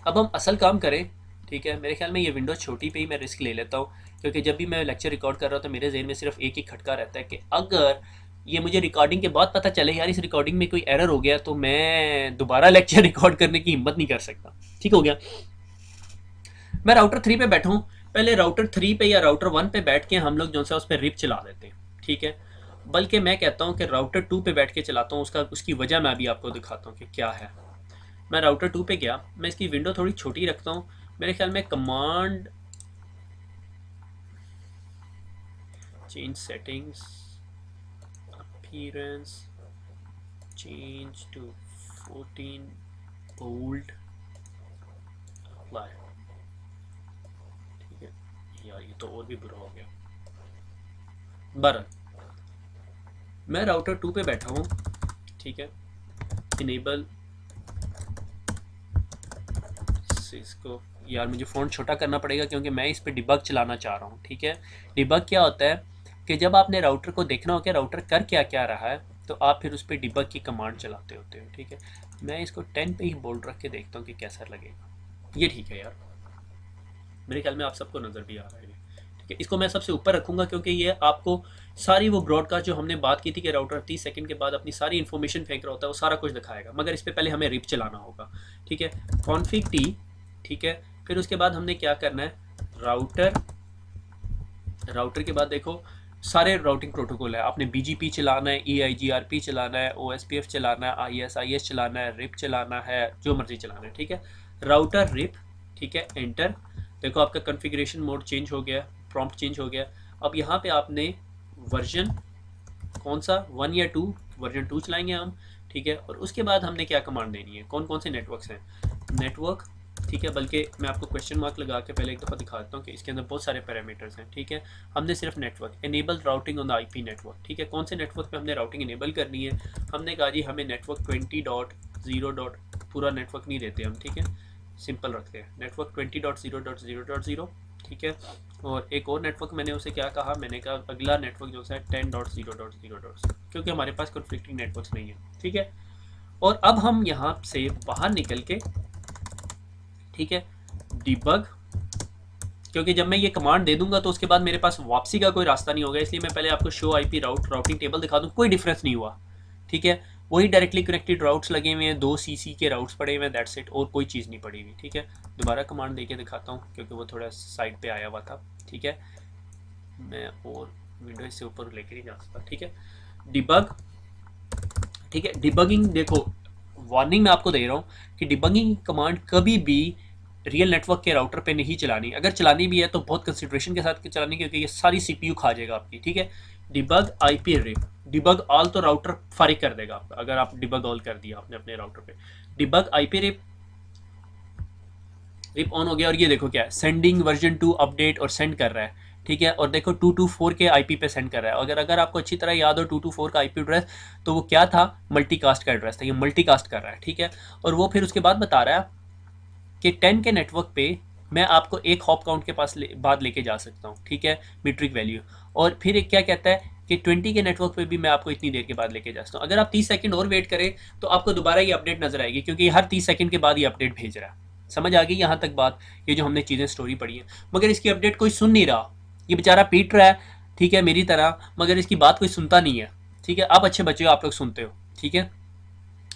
अब हम असल काम करें। ठीक है, मेरे ख्याल में ये विंडो छोटी पे ही मैं रिस्क ले लेता हूँ, क्योंकि जब भी मैं लेक्चर रिकॉर्ड कर रहा हूँ तो मेरे जहन में सिर्फ एक ही खटका रहता है कि अगर ये मुझे रिकॉर्डिंग के बाद पता चले यार इस रिकॉर्डिंग में कोई एरर हो गया तो मैं दोबारा लेक्चर रिकॉर्ड करने की हिम्मत नहीं कर सकता। ठीक हो गया, मैं राउटर 3 पे बैठा हूँ। पहले राउटर 3 पे या राउटर 1 पे बैठ के हम लोग जो है उस पर रिप चला देते हैं। ठीक है, बल्कि मैं कहता हूँ कि राउटर 2 पे बैठ के चलाता हूँ। उसकी वजह मैं अभी आपको दिखाता हूँ कि क्या है। मैं राउटर 2 पे गया, मैं इसकी विंडो थोड़ी छोटी रखता हूँ। मेरे ख्याल में command change settings, appearance change to 14 bold apply. ठीक है यार, ये तो और भी बुरा हो गया। बरं, मैं राउटर 2 पे बैठा हूँ। ठीक है, इनेबल सिस्को। यार मुझे फ़ॉन्ट छोटा करना पड़ेगा क्योंकि मैं इस पे डिबग चलाना चाह रहा हूँ। ठीक है, डिबग क्या होता है कि जब आपने राउटर को देखना हो कि राउटर कर क्या क्या रहा है तो आप फिर उस पर डिबग की कमांड चलाते होते हो। ठीक है, मैं इसको 10 पे ही बोल्ड रख के देखता हूँ कि कैसा लगेगा। ये ठीक है यार, मेरे ख्याल में आप सबको नज़र भी आ रहा है ये। ठीक है, इसको मैं सबसे ऊपर रखूँगा क्योंकि ये आपको सारी वो ब्रॉडकास्ट जो हमने बात की थी कि राउटर 30 सेकंड के बाद अपनी सारी इन्फॉर्मेशन फेंक रहा होता है वो सारा कुछ दिखाएगा, मगर इस पर पहले हमें रिप चलाना होगा। ठीक है, कॉन्फिग टी। ठीक है, फिर उसके बाद हमने क्या करना है, राउटर राउटर के बाद देखो सारे राउटिंग प्रोटोकॉल है। आपने BGP चलाना है, EIGRP चलाना है, OSPF चलाना है, ISIS चलाना है, रिप चलाना है, जो मर्जी चलाना है। ठीक है, राउटर रिप। ठीक है, एंटर। देखो आपका कॉन्फ़िगरेशन मोड चेंज हो गया, प्रॉम्प्ट चेंज हो गया। अब यहाँ पे आपने वर्जन कौन सा 1 या 2, वर्जन 2 चलाएंगे हम। ठीक है, और उसके बाद हमने क्या कमांड देनी है, कौन कौन से नेटवर्क्स हैं, नेटवर्क। ठीक है, बल्कि मैं आपको क्वेश्चन मार्क लगा के पहले एक दफ़ा दिखाता हूँ कि इसके अंदर बहुत सारे पैरामीटर्स हैं। ठीक है, हमने सिर्फ network enable routing on the IP network. ठीक है, कौन से नेटवर्क पे हमने राउटिंग इनेबल करनी है? हमने कहा जी हमें नेटवर्क 20.0. पूरा नेटवर्क नहीं देते हम। ठीक है, सिंपल रखते हैं नेटवर्क 20.0.0.0। ठीक है, और एक और नेटवर्क मैंने उसे क्या कहा, मैंने कहा अगला नेटवर्क जो है 10.0.0.0, क्योंकि हमारे पास कॉन्फ्लिक्टिंग नेटवर्क्स नहीं है। ठीक है, और अब हम यहाँ से बाहर निकल के, ठीक है, डिबग, क्योंकि जब मैं ये कमांड दे दूंगा तो उसके बाद मेरे पास वापसी का कोई रास्ता नहीं होगा, इसलिए मैं पहले आपको शो IP राउटिंग टेबल दिखा दूँ। कोई डिफरेंस नहीं हुआ। ठीक है, वही डायरेक्टली कनेक्टेड राउट्स लगे हुए हैं, 2 CC के राउट्स पड़े हुए हैं, दैट्स इट, और कोई चीज़ नहीं पड़ी हुई। ठीक है, दोबारा कमांड दे के दिखाता हूँ क्योंकि वो थोड़ा साइड पे आया हुआ था। ठीक है, मैं और विंडो से ऊपर लेकर नहीं जा सकता। ठीक है, डिबग। ठीक है, डिबगिंग देखो, वार्निंग मैं आपको दे रहा हूँ कि डिबगिंग कमांड कभी भी रियल नेटवर्क के राउटर पे नहीं चलानी। अगर चलानी भी है तो बहुत कंसिडरेशन के साथ चलानी, क्योंकि ये सारी CPU खा जाएगा आपकी। ठीक है, debug IP RIP, debug all तो राउटर फारिग कर देगा आपका अगर आप डिबग ऑल कर दिया आपने अपने राउटर पे। Debug IP RIP, RIP on हो गया, और ये देखो क्या है, सेंडिंग वर्जन 2 अपडेट और सेंड कर रहा है। ठीक है, और देखो 224 के IP पे सेंड कर रहा है। अगर आपको अच्छी तरह याद हो 224 का IP एड्रेस, तो वो क्या था, मल्टीकास्ट का एड्रेस था। ये मल्टीकास्ट कर रहा है। ठीक है, और वो फिर उसके बाद बता रहा है कि 10 के नेटवर्क पे मैं आपको एक हॉप काउंट के पास बाद लेके जा सकता हूँ। ठीक है, मीट्रिक वैल्यू। और फिर एक क्या कहता है, कि 20 के नेटवर्क पे भी मैं आपको इतनी देर के बाद लेके जा सकता हूँ। अगर आप 30 सेकंड और वेट करें तो आपको दोबारा ये अपडेट नजर आएगी, क्योंकि हर 30 सेकंड के बाद ये अपडेट भेज रहा है। समझ आ गई यहाँ तक बात, ये जो हमने चीज़ें स्टोरी पढ़ी है। मगर इसकी अपडेट कोई सुन नहीं रहा, ये बेचारा पीट रहा है, ठीक है, मेरी तरह, मगर इसकी बात कोई सुनता नहीं है। ठीक है, आप अच्छे बच्चे हो, आप लोग सुनते हो, ठीक है,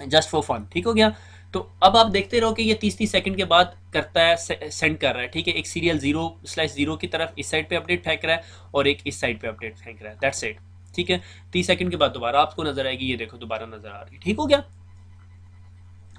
जस्ट फॉर फन, ठीक हो गया। तो अब आप देखते रहो कि ये 30-30 सेकंड के बाद करता है, सेंड कर रहा है, ठीक है, एक सीरियल 0/0 की तरफ इस साइड पे अपडेट फेंक रहा है और एक इस साइड पे अपडेट फेंक रहा है, दैट्स इट। ठीक है, 30 सेकंड के बाद दोबारा आपको नजर आएगी, ये देखो दोबारा नजर आ रही है, ठीक हो गया।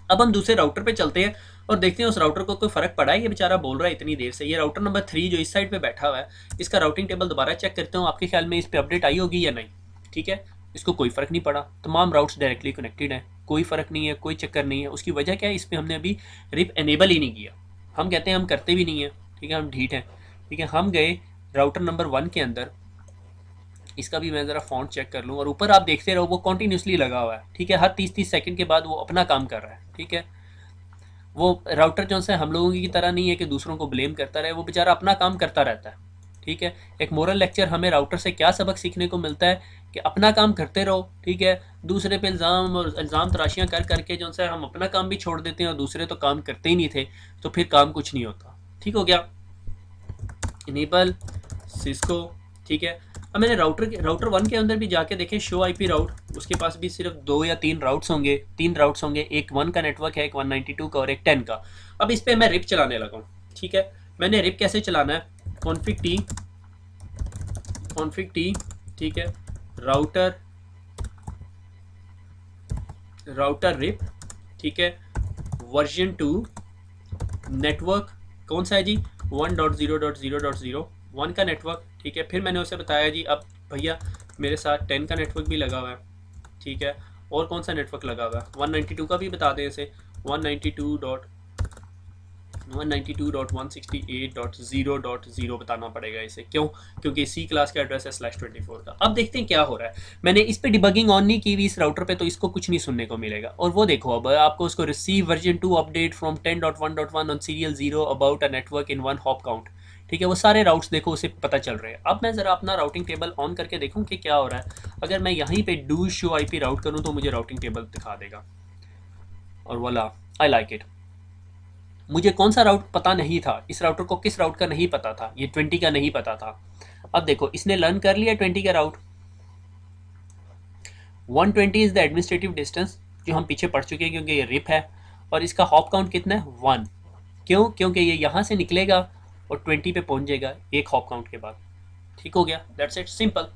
अब हम दूसरे राउटर पे चलते हैं और देखते हैं उस राउटर को कोई फर्क पड़ा है। ये बेचारा बोल रहा है इतनी देर से, ये राउटर नंबर 3 जो इस साइड पे बैठा हुआ है, इसका राउटिंग टेबल दोबारा चेक करते हूँ, आपके ख्याल में इस पे अपडेट आई होगी या नहीं। ठीक है, इसको कोई फर्क नहीं पड़ा, तमाम राउट्स डायरेक्टली कनेक्टेड हैं, कोई फर्क नहीं है, कोई चक्कर नहीं है। उसकी वजह क्या है, इस पर हमने अभी रिप एनेबल ही नहीं किया। हम कहते हैं हम करते भी नहीं है, ठीक है, हम ढीठ हैं। ठीक है, हम गए राउटर नंबर 1 के अंदर, इसका भी मैं ज़रा फॉन्ट चेक कर लूँ, और ऊपर आप देखते रहो वो कॉन्टीन्यूसली लगा हुआ है। ठीक है, हर 30-30 सेकंड के बाद वो अपना काम कर रहा है। ठीक है, वो राउटर जो है हम लोगों की तरह नहीं है कि दूसरों को ब्लेम करता रहे, वो बेचारा अपना काम करता रहता है। ठीक है, एक मोरल लेक्चर हमें राउटर से क्या सबक सीखने को मिलता है कि अपना काम करते रहो। ठीक है, दूसरे पे इल्ज़ाम और इल्ज़ाम तराशियाँ कर करके जो है हम अपना काम भी छोड़ देते हैं और दूसरे तो काम करते ही नहीं थे, तो फिर काम कुछ नहीं होता। ठीक हो गया, इनेबल सिस्को। ठीक है, अब मैंने राउटर 1 के अंदर भी जाके देखे शो आईपी राउट, उसके पास भी सिर्फ 2 या 3 राउट्स होंगे, एक 1 का नेटवर्क है, एक 192 का और एक 10 का। अब इस पे मैं रिप चलाने लगा हूँ। ठीक है, मैंने रिप कैसे चलाना है, कॉन्फिग टी, ठीक है, राउटर रिप, ठीक है, वर्जन 2, नेटवर्क कौन सा है जी, 1.0.0.0 1 का नेटवर्क। ठीक है, फिर मैंने उसे बताया जी अब भैया मेरे साथ 10 का नेटवर्क भी लगा हुआ है। ठीक है, और कौन सा नेटवर्क लगा हुआ है, 192 का भी बता दें इसे, 192.168.0.0 बताना पड़ेगा इसे, क्यों, क्योंकि सी क्लास का एड्रेस है /24 का। अब देखते हैं क्या हो रहा है। मैंने इस पे डिबगिंग ऑन नहीं की हुई इस राउटर पे, तो इसको कुछ नहीं सुनने को मिलेगा। और वो देखो अब आपको उसको receive version 2 update from 10.1.1 on serial 0 about a network in 1 hop count. ठीक है, वो सारे राउट्स देखो उसे पता चल रहे हैं। अब मैं ज़रा अपना राउटिंग टेबल ऑन करके देखूँ कि क्या हो रहा है। अगर मैं यहीं पे डू शो आईपी राउट करूँ तो मुझे राउटिंग टेबल दिखा देगा, और वाला आई लाइक इट। मुझे कौन सा राउट पता नहीं था, इस राउटर को किस राउट का नहीं पता था, ये 20 का नहीं पता था। अब देखो इसने लर्न कर लिया 20 का राउट। 120 इज द एडमिनिस्ट्रेटिव डिस्टेंस, जो हम पीछे पढ़ चुके हैं क्योंकि ये रिप है, और इसका हॉप काउंट कितना है 1। क्यों, क्योंकि ये यहाँ से निकलेगा और 20 पे पहुंच जाएगा एक हॉप काउंट के बाद। ठीक हो गया, दैट्स इट, सिंपल।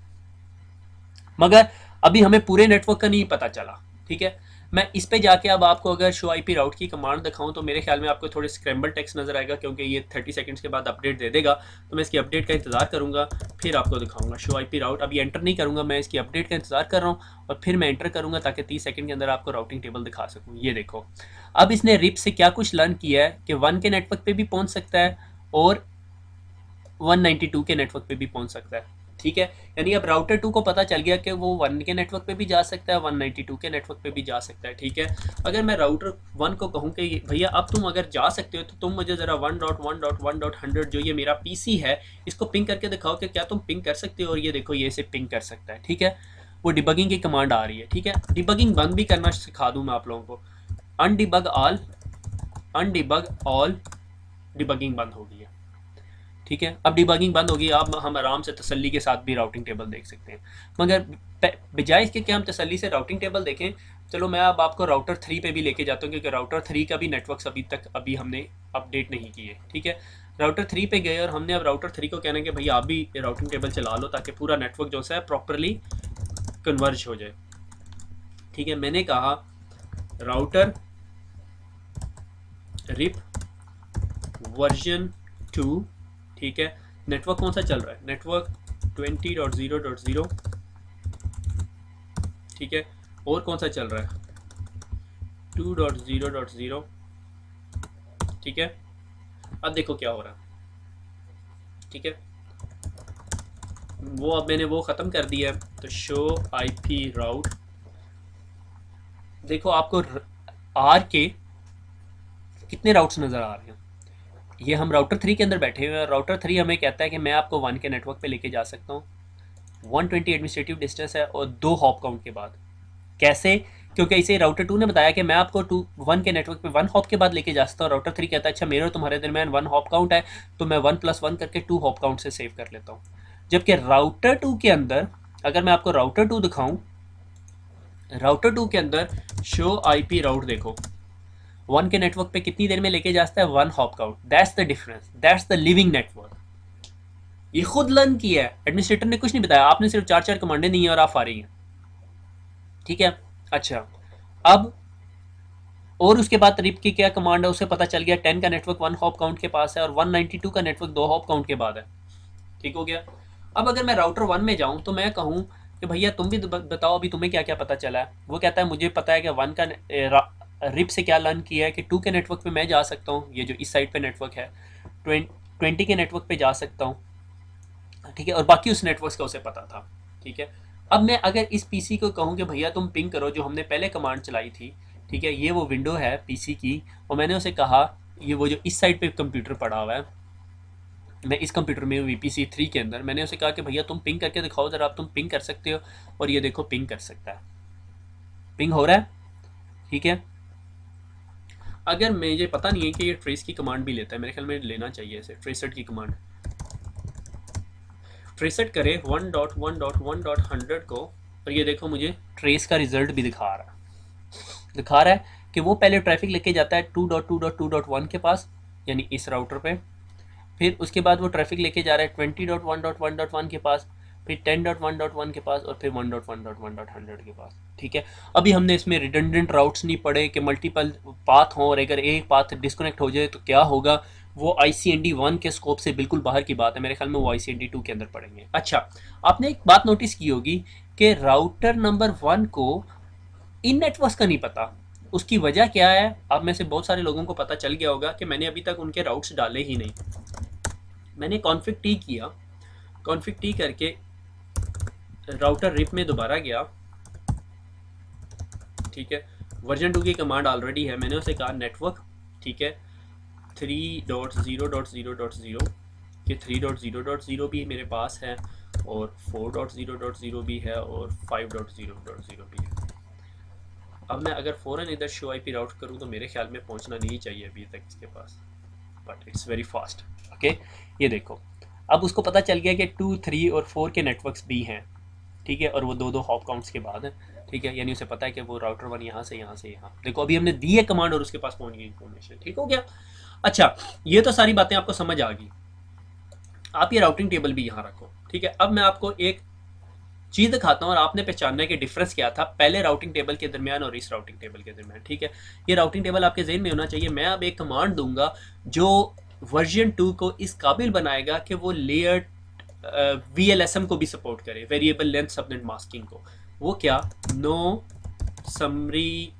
मगर अभी हमें पूरे नेटवर्क का नहीं पता चला। ठीक है, मैं इस पे जाके अब आपको अगर शो आईपी राउट की कमांड दिखाऊं तो मेरे ख्याल में आपको थोड़े स्क्रैम्बल टेक्स्ट नजर आएगा, क्योंकि ये 30 सेकंड्स के बाद अपडेट दे देगा। तो मैं इसकी अपडेट का इंतजार करूंगा, फिर आपको दिखाऊंगा शो आईपी राउट। अभी एंटर नहीं करूंगा, मैं इसकी अपडेट का इंतजार कर रहा हूँ और फिर मैं एंटर करूंगा ताकि 30 सेकंड के अंदर आपको राउटिंग टेबल दिखा सकूँ। ये देखो अब इसने रिप से क्या कुछ लर्न किया है कि 1 के नेटवर्क पे भी पहुंच सकता है और 192 के नेटवर्क पे भी पहुंच सकता है। ठीक है, यानी अब राउटर 2 को पता चल गया कि वो 1 के नेटवर्क पे भी जा सकता है, 192 के नेटवर्क पे भी जा सकता है। ठीक है, अगर मैं राउटर 1 को कहूँ कि भैया अब तुम अगर जा सकते हो तो तुम मुझे ज़रा 1.1.1.100 जो ये मेरा पीसी है इसको पिंग करके दिखाओ कि क्या तुम पिंग कर सकते हो। और ये देखो ये इसे पिंग कर सकता है। ठीक है, वो डिबगिंग की कमांड आ रही है। ठीक है, डिबगिंग बंद भी करना सिखा दूँ मैं आप लोगों को, अनडिबग ऑल, डिबगिंग बंद हो गई है। ठीक है, अब डिबगिंग बंद होगी, अब हम आराम से तसल्ली के साथ भी राउटिंग टेबल देख सकते हैं। मगर बजाय इसके कि हम तसल्ली से राउटिंग टेबल देखें, चलो मैं अब आपको राउटर 3 पे भी लेके जाता हूँ, क्योंकि राउटर 3 का भी नेटवर्क अभी हमने अपडेट नहीं किए। ठीक है, राउटर 3 पे गए और हमने अब राउटर 3 को कहना है कि भैया आप भी राउटिंग टेबल चला लो ताकि पूरा नेटवर्क जो है प्रॉपरली कन्वर्ज हो जाए। ठीक है, मैंने कहा राउटर रिप वर्जन 2। ठीक है, नेटवर्क कौन सा चल रहा है, नेटवर्क 20.0.0। ठीक है, और कौन सा चल रहा है 2.0.0। ठीक है, अब देखो क्या हो रहा है। ठीक है, वो अब मैंने वो ख़त्म कर दिया है, तो शो आईपी राउट देखो आपको आर के कितने राउट्स नज़र आ रहे हैं। ये हम राउटर 3 के अंदर बैठे हुए हैं, राउटर 3 हमें कहता है कि मैं आपको 1 के नेटवर्क पे लेके जा सकता हूँ, 120 एडमिनिस्ट्रेटिव डिस्टेंस है और 2 हॉप काउंट के बाद। कैसे? क्योंकि इसे राउटर 2 ने बताया कि मैं आपको 1 के नेटवर्क पे 1 हॉप के बाद लेके जा सकता हूँ। राउटर 3 कहता है अच्छा मेरे और तुम्हारे दरमियान 1 हॉप काउंट है, तो मैं 1+1 करके 2 हॉप काउंट से सेव कर लेता हूँ। जबकि राउटर 2 के अंदर, अगर मैं आपको राउटर 2 दिखाऊं, राउटर 2 के अंदर शो आईपी राउट देखो, 1 के नेटवर्क पे कितनी देर में लेके जा सकता है? 1 hop count. That's the difference, that's the living network. ये खुद लर्न किया है, एडमिनिस्ट्रेटर ने कुछ नहीं बताया, आपने सिर्फ 4 कमांडें दी हैं और आप आ रही हैं। ठीक है, अच्छा अब और उसके बाद रिप की क्या कमांड है, उसे पता चल गया 10 का नेटवर्क 1 हॉप काउंट के पास है और 192 का नेटवर्क 2 हॉप काउंट के बाद है। ठीक हो गया। अब अगर मैं राउटर 1 में जाऊं तो मैं कहूं कि भैया तुम भी बताओ अभी तुम्हें क्या क्या पता चला है। वो कहता है मुझे पता है कि 1 का रिप से क्या लर्न किया है कि 2 के नेटवर्क पे मैं जा सकता हूँ, ये जो इस साइड पे नेटवर्क है, 20 के नेटवर्क पे जा सकता हूँ। ठीक है, और बाकी उस नेटवर्क का उसे पता था। ठीक है, अब मैं अगर इस पीसी को कहूँ कि भैया तुम पिंग करो जो हमने पहले कमांड चलाई थी, ठीक है, ये वो विंडो है पीसी की, और मैंने उसे कहा ये वो जो इस साइड पे कंप्यूटर पड़ा हुआ है, मैं इस कंप्यूटर में हूँ VPC3 के अंदर, मैंने उसे कहा कि भैया तुम पिंग करके दिखाओ ज़रा, आप तुम पिंग कर सकते हो, और ये देखो पिंग कर सकता है, पिंग हो रहा है। ठीक है, अगर मुझे पता नहीं है कि ये ट्रेस की कमांड भी लेता है, मेरे ख्याल में लेना चाहिए इसे, ट्रेसेट की कमांड, ट्रेसेट करे 1.1.1.100 को, और ये देखो मुझे ट्रेस का रिजल्ट भी दिखा रहा है कि वो पहले ट्रैफिक लेके जाता है 2.2.2.1 के पास, यानी इस राउटर पे, फिर उसके बाद वो ट्रैफिक लेके जा रहा है 20.1.1.1 के पास, फिर 10.1.1 के पास, और फिर 1.1.1.100 के पास। ठीक है, अभी हमने इसमें रिडंडेंट राउट्स नहीं पढ़े कि मल्टीपल पाथ हों और अगर एक पाथ डिस्कनेक्ट हो जाए तो क्या होगा, वो ICND1 के स्कोप से बिल्कुल बाहर की बात है, मेरे ख्याल में वो ICND2 के अंदर पढ़ेंगे। अच्छा, आपने एक बात नोटिस की होगी कि राउटर नंबर 1 को इन नेटवर्क्स का नहीं पता। उसकी वजह क्या है? आप में से बहुत सारे लोगों को पता चल गया होगा कि मैंने अभी तक उनके राउट्स डाले ही नहीं। मैंने कॉन्फ़िग टी किया, कॉन्फ़िग टी करके राउटर रिप में दोबारा गया। ठीक है, वर्जन 2 की कमांड ऑलरेडी है, मैंने उसे कहा नेटवर्क, ठीक है, 3.0.0.0 कि 3.0.0 भी मेरे पास है और 4.0.0 भी है और 5.0.0 भी है। अब मैं अगर फ़ौरन इधर शो आईपी राउट करूँ तो मेरे ख्याल में पहुँचना नहीं चाहिए अभी तक इसके पास, but it's very fast. Okay, ये देखो अब उसको पता चल गया कि 2, 3 और 4 के नेटवर्क्स भी हैं। ठीक है, और वो 2 हॉप काउंट्स के बाद है। ठीक है, यानी उसे पता है कि वो राउटर 1 यहाँ से यहाँ। देखो अभी हमने दी है कमांड और उसके पास पहुँच गई इन्फॉर्मेशन। ठीक हो गया। अच्छा, ये तो सारी बातें आपको समझ आ गई। आप ये राउटिंग टेबल भी यहाँ रखो। ठीक है, अब मैं आपको एक चीज़ दिखाता हूँ और आपने पहचानना है कि डिफरेंस क्या था पहले राउटिंग टेबल के दरमियान और इस राउटिंग टेबल के दरमियान। ठीक है, ये राउटिंग टेबल आपके जहन में होना चाहिए। मैं अब एक कमांड दूंगा जो वर्जन 2 को इस काबिल बनाएगा कि वो लेयर VLSM को भी सपोर्ट करे, वेरिएबल लेंथ सबनेट मास्किंग को। वो क्या? No summary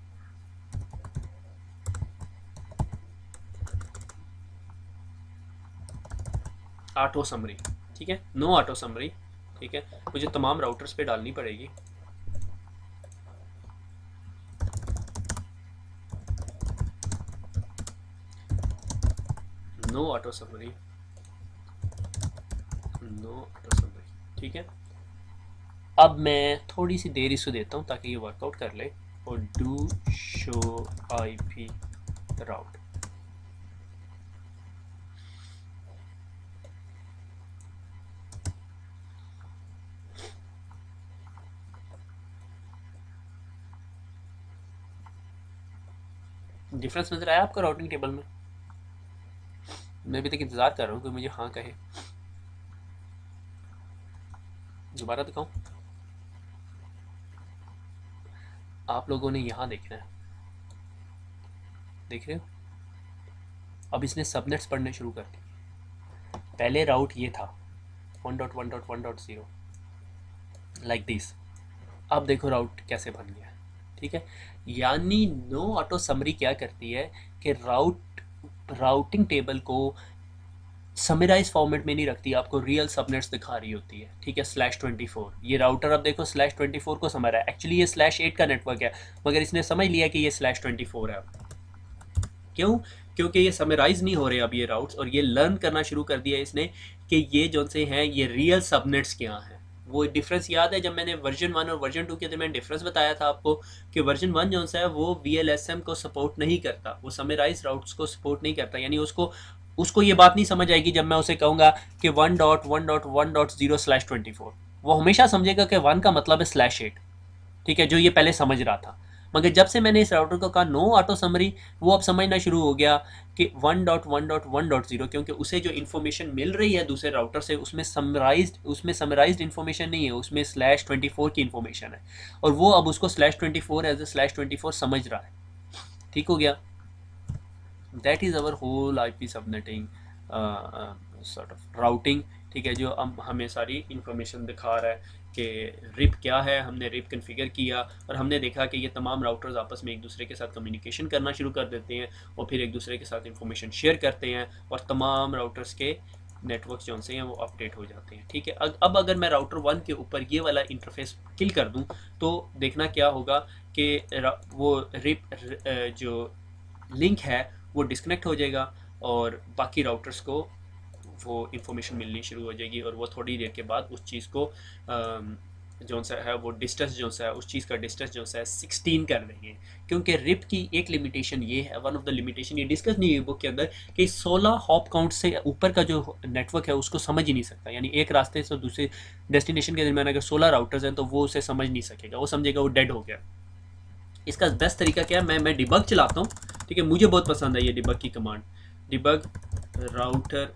auto summary. ठीक है, नो ऑटो समरी। ठीक है, मुझे तमाम राउटर्स पे डालनी पड़ेगी। No auto summary, no auto summary. ठीक है, अब मैं थोड़ी सी देर इसको देता हूँ ताकि ये वर्कआउट कर ले, और do show IP route. Difference नजर आया आपको राउटिंग टेबल में? मैं अभी तक इंतज़ार कर रहा हूँ कि मुझे हाँ कहे। दोबारा दिखाऊँ? आप लोगों ने यहाँ देखना है, देख रहे हो? अब इसने सबनेट्स पढ़ने शुरू कर दिए। पहले राउट ये था 1.1.1.0 लाइक दिस। अब देखो राउट कैसे बन गया। ठीक है, यानी नो ऑटो समरी क्या करती है कि राउटिंग टेबल को समराइज फॉर्मेट में नहीं रखती, आपको रियल सबनेट्स दिखा रही होती है। ठीक है, /24 ये राउटर, अब देखो /24 को समझ रहा है, एक्चुअली ये /8 का नेटवर्क है, मगर इसने समझ लिया कि ये /24 है। क्यों? क्योंकि ये समराइज नहीं हो रहे अब ये राउट्स, और ये लर्न करना शुरू कर दिया इसने कि ये जो से हैं ये रियल सबनेट्स क्या हैं। वो डिफरेंस याद है जब मैंने वर्जन 1 और वर्जन 2 के दरमियान डिफरेंस बताया था आपको कि वर्जन 1 जो है वो VLSM को सपोर्ट नहीं करता, वो समराइज राउट्स को सपोर्ट नहीं करता, यानी उसको उसको ये बात नहीं समझ आएगी जब मैं उसे कहूँगा कि 1.1.1.0/24, वो हमेशा समझेगा कि 1 का मतलब है /8, ठीक है, जो ये पहले समझ रहा था। मगर जब से मैंने इस राउटर को कहा नो ऑटो समरी, वो अब समझना शुरू हो गया कि 1.1.1.0, क्योंकि उसे जो इन्फॉर्मेशन मिल रही है दूसरे राउटर से उसमें समराइज्ड इन्फॉर्मेशन नहीं है, उसमें /24 की इन्फॉर्मेशन है, और वो अब उसको /24 एज ए /24 समझ रहा है। ठीक हो गया। That is our whole IP subnetting sort of routing, ठीक है, जो हमें सारी इन्फॉर्मेशन दिखा रहा है कि रिप क्या है। हमने रिप कन्फिगर किया और हमने देखा कि ये तमाम राउटर्स आपस में एक दूसरे के साथ कम्युनिकेशन करना शुरू कर देते हैं और फिर एक दूसरे के साथ इन्फॉर्मेशन शेयर करते हैं और तमाम राउटर्स के नेटवर्क्स जो हैं वो अपडेट हो जाते हैं। ठीक है, अब अगर मैं राउटर 1 के ऊपर ये वाला इंटरफेस किल कर दूं तो देखना क्या होगा कि वो रिप जो लिंक है वो डिस्कनेक्ट हो जाएगा और बाकी राउटर्स को वो इन्फॉर्मेशन मिलनी शुरू हो जाएगी और वो थोड़ी देर के बाद उस चीज़ को जो सा है वो डिस्टेंस जो सा है उस चीज़ का डिस्टेंस जो सा है 16 कर देंगे, क्योंकि रिप की एक लिमिटेशन ये है, वन ऑफ द लिमिटेशन ये डिस्कस नहीं हुई बुक के अंदर, कि 16 हॉप काउंट से ऊपर का जो नेटवर्क है उसको समझ ही नहीं सकता। यानी एक रास्ते से दूसरे डेस्टिनेशन के दरमियान अगर 16 राउटर्स हैं तो वो उसे समझ नहीं सकेगा, वो समझेगा वो डेड हो गया। इसका बेस्ट तरीका क्या है, मैं डिबग चलाता हूँ, ठीक है, मुझे बहुत पसंद है ये डिबग की command, debug router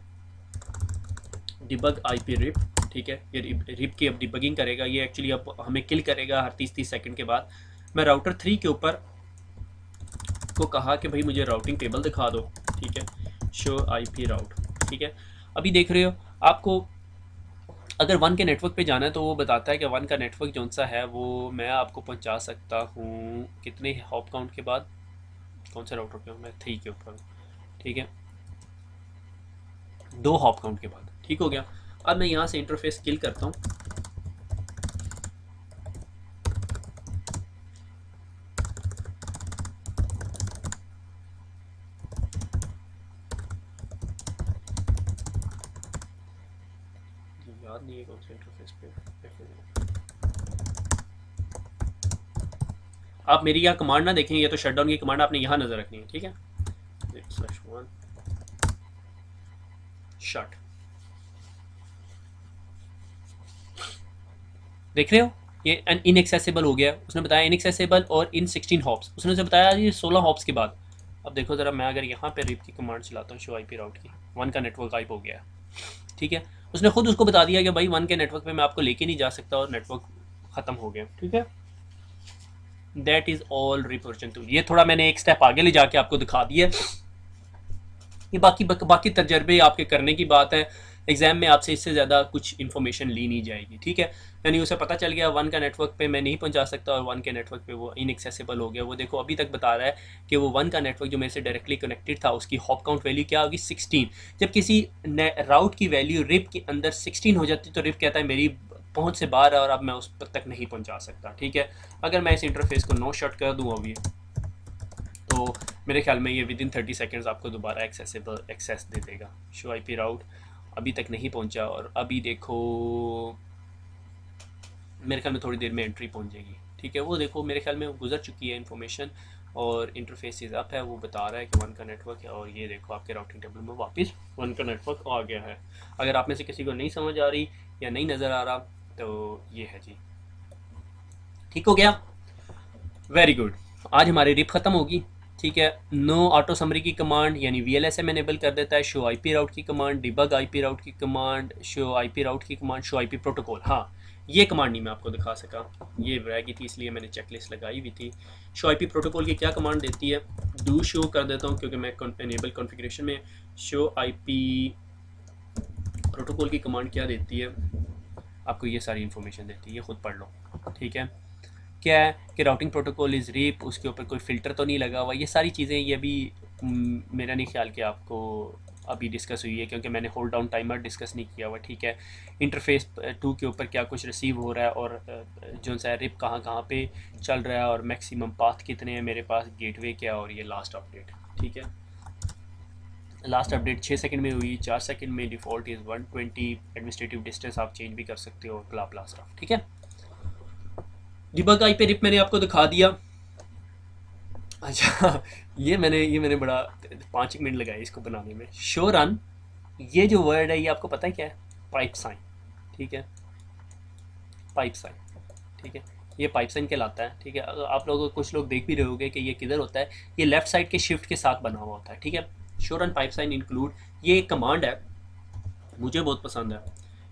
debug IP RIP, ठीक है, ये रिप की अब डिबगिंग करेगा, ये एक्चुअली अब हमें किल करेगा हर 30-30 सेकंड के बाद। मैं राउटर 3 के ऊपर को कहा कि भाई मुझे राउटिंग टेबल दिखा दो, ठीक है, शो IP राउट, ठीक है। अभी देख रहे हो आपको अगर 1 के नेटवर्क पे जाना है तो वो बताता है कि 1 का नेटवर्क जौन सा है वो मैं आपको पहुंचा सकता हूँ कितने हॉप काउंट के बाद, कौन सा राउटर पे हूँ मैं, 3 के ऊपर, ठीक है, 2 हॉप काउंट के बाद। ठीक हो गया। अब मैं यहाँ से इंटरफेस किल करता हूँ, याद नहीं है कौन से इंटरफेस पे। आप मेरी यहाँ कमांड ना देखें, ये तो शटडाउन की कमांड आपने यहाँ नजर रखनी है, ठीक है, /1 शट, देख रहे हो ये इनएक्सेसिबल हो गया, उसने बताया इनएक्सेसिबल और इन 16 हॉप्स, उसने उसे बताया ये 16 हॉप्स के बाद। अब देखो ज़रा, मैं अगर यहाँ पे रिप की कमांड चलाता हूँ शो IP राउट की, 1 का नेटवर्क गायब हो गया, ठीक है, उसने खुद उसको बता दिया कि भाई 1 के नेटवर्क पे मैं आपको लेके नहीं जा सकता और नेटवर्क ख़त्म हो गया, ठीक है। That is all RIP version 2। ये थोड़ा मैंने एक स्टेप आगे ले जाके आपको दिखा दिया, ये बाकी तजर्बे आपके करने की बात है, एग्जाम में आपसे इससे ज़्यादा कुछ इन्फॉर्मेशन ली नहीं जाएगी, ठीक है। यानी उसे पता चल गया 1 का नेटवर्क पे मैं नहीं पहुंचा सकता और 1 के नेटवर्क पे वो इनएक्सेसिबल हो गया। वो देखो अभी तक बता रहा है कि वो 1 का नेटवर्क जो मेरे से डायरेक्टली कनेक्टेड था उसकी हॉप काउंट वैल्यू क्या होगी, 16। जब किसी राउट की वैल्यू रिप के अंदर 16 हो जाती तो रिप कहता है मेरी पहुंच से बाहर है और अब मैं उस तक नहीं पहुंचा सकता, ठीक है। अगर मैं इस इंटरफेस को नो शट कर दूँ अभी तो मेरे ख्याल में ये विद इन 30 सेकेंड्स आपको दोबारा एक्सेस दे देगा। शो IP राउट अभी तक नहीं पहुंचा और अभी देखो मेरे ख्याल में थोड़ी देर में एंट्री पहुंच जाएगी, ठीक है। वो देखो मेरे ख्याल में गुजर चुकी है इन्फॉर्मेशन और इंटरफेस इज अप है, वो बता रहा है कि 1 का नेटवर्क है और ये देखो आपके राउटिंग टेबल में वापस 1 का नेटवर्क आ गया है। अगर आप में से किसी को नहीं समझ आ रही या नहीं नज़र आ रहा तो ये है जी, ठीक हो गया, वेरी गुड। आज हमारी रिप ख़त्म होगी, ठीक है। नो ऑटो समरी की कमांड यानी VLSM एनेबल कर देता है, शो IP राउट की कमांड, डिबग IP राउट की कमांड, शो IP राउट की कमांड, शो IP प्रोटोकॉल। हाँ, ये कमांड नहीं मैं आपको दिखा सका, ये रह गई थी इसलिए मैंने चेकलिस्ट लगाई हुई थी। शो IP प्रोटोकॉल की क्या कमांड देती है, डू शो कर देता हूँ क्योंकि मैं एनेबल कॉन्फ़िगरेशन में। शो IP प्रोटोकॉल की कमांड क्या देती है, आपको ये सारी इन्फॉर्मेशन देती है, ये खुद पढ़ लो, ठीक है। क्या है कि राउटिंग प्रोटोकॉल इज़ रिप, उसके ऊपर कोई फ़िल्टर तो नहीं लगा हुआ, ये सारी चीज़ें ये अभी मेरा नहीं ख्याल कि आपको अभी डिस्कस हुई है क्योंकि मैंने होल्ड डाउन टाइमर डिस्कस नहीं किया हुआ, ठीक है। इंटरफेस 2 के ऊपर क्या कुछ रिसीव हो रहा है और जो सा रिप कहाँ कहाँ पे चल रहा है और मैक्सिमम पाथ कितने हैं मेरे पास, गेटवे क्या और ये लास्ट अपडेट, ठीक है। लास्ट अपडेट 6 सेकंड में हुई, 4 सेकंड में, डिफ़ॉल्ट इज़ 120, एडमिनिस्ट्रेटिव डिस्टेंस आप चेंज भी कर सकते हो, ब्ला ब्ला स्टफ। ठीक है, डिबग आई पे रिप मैंने आपको दिखा दिया। अच्छा, ये मैंने बड़ा 5 मिनट लगाए इसको बनाने में। शो रन, ये जो वर्ड है ये आपको पता है क्या है? Pipe sign. ठीक है, पाइप साइन। ठीक है, ये पाइप साइन कहलाता है। ठीक है, आप लोग कुछ लोग देख भी रहे होंगे कि ये किधर होता है, ये लेफ्ट साइड के शिफ्ट के साथ बना हुआ होता है। ठीक है, show run pipe sign include, ये एक कमांड है, मुझे बहुत पसंद है।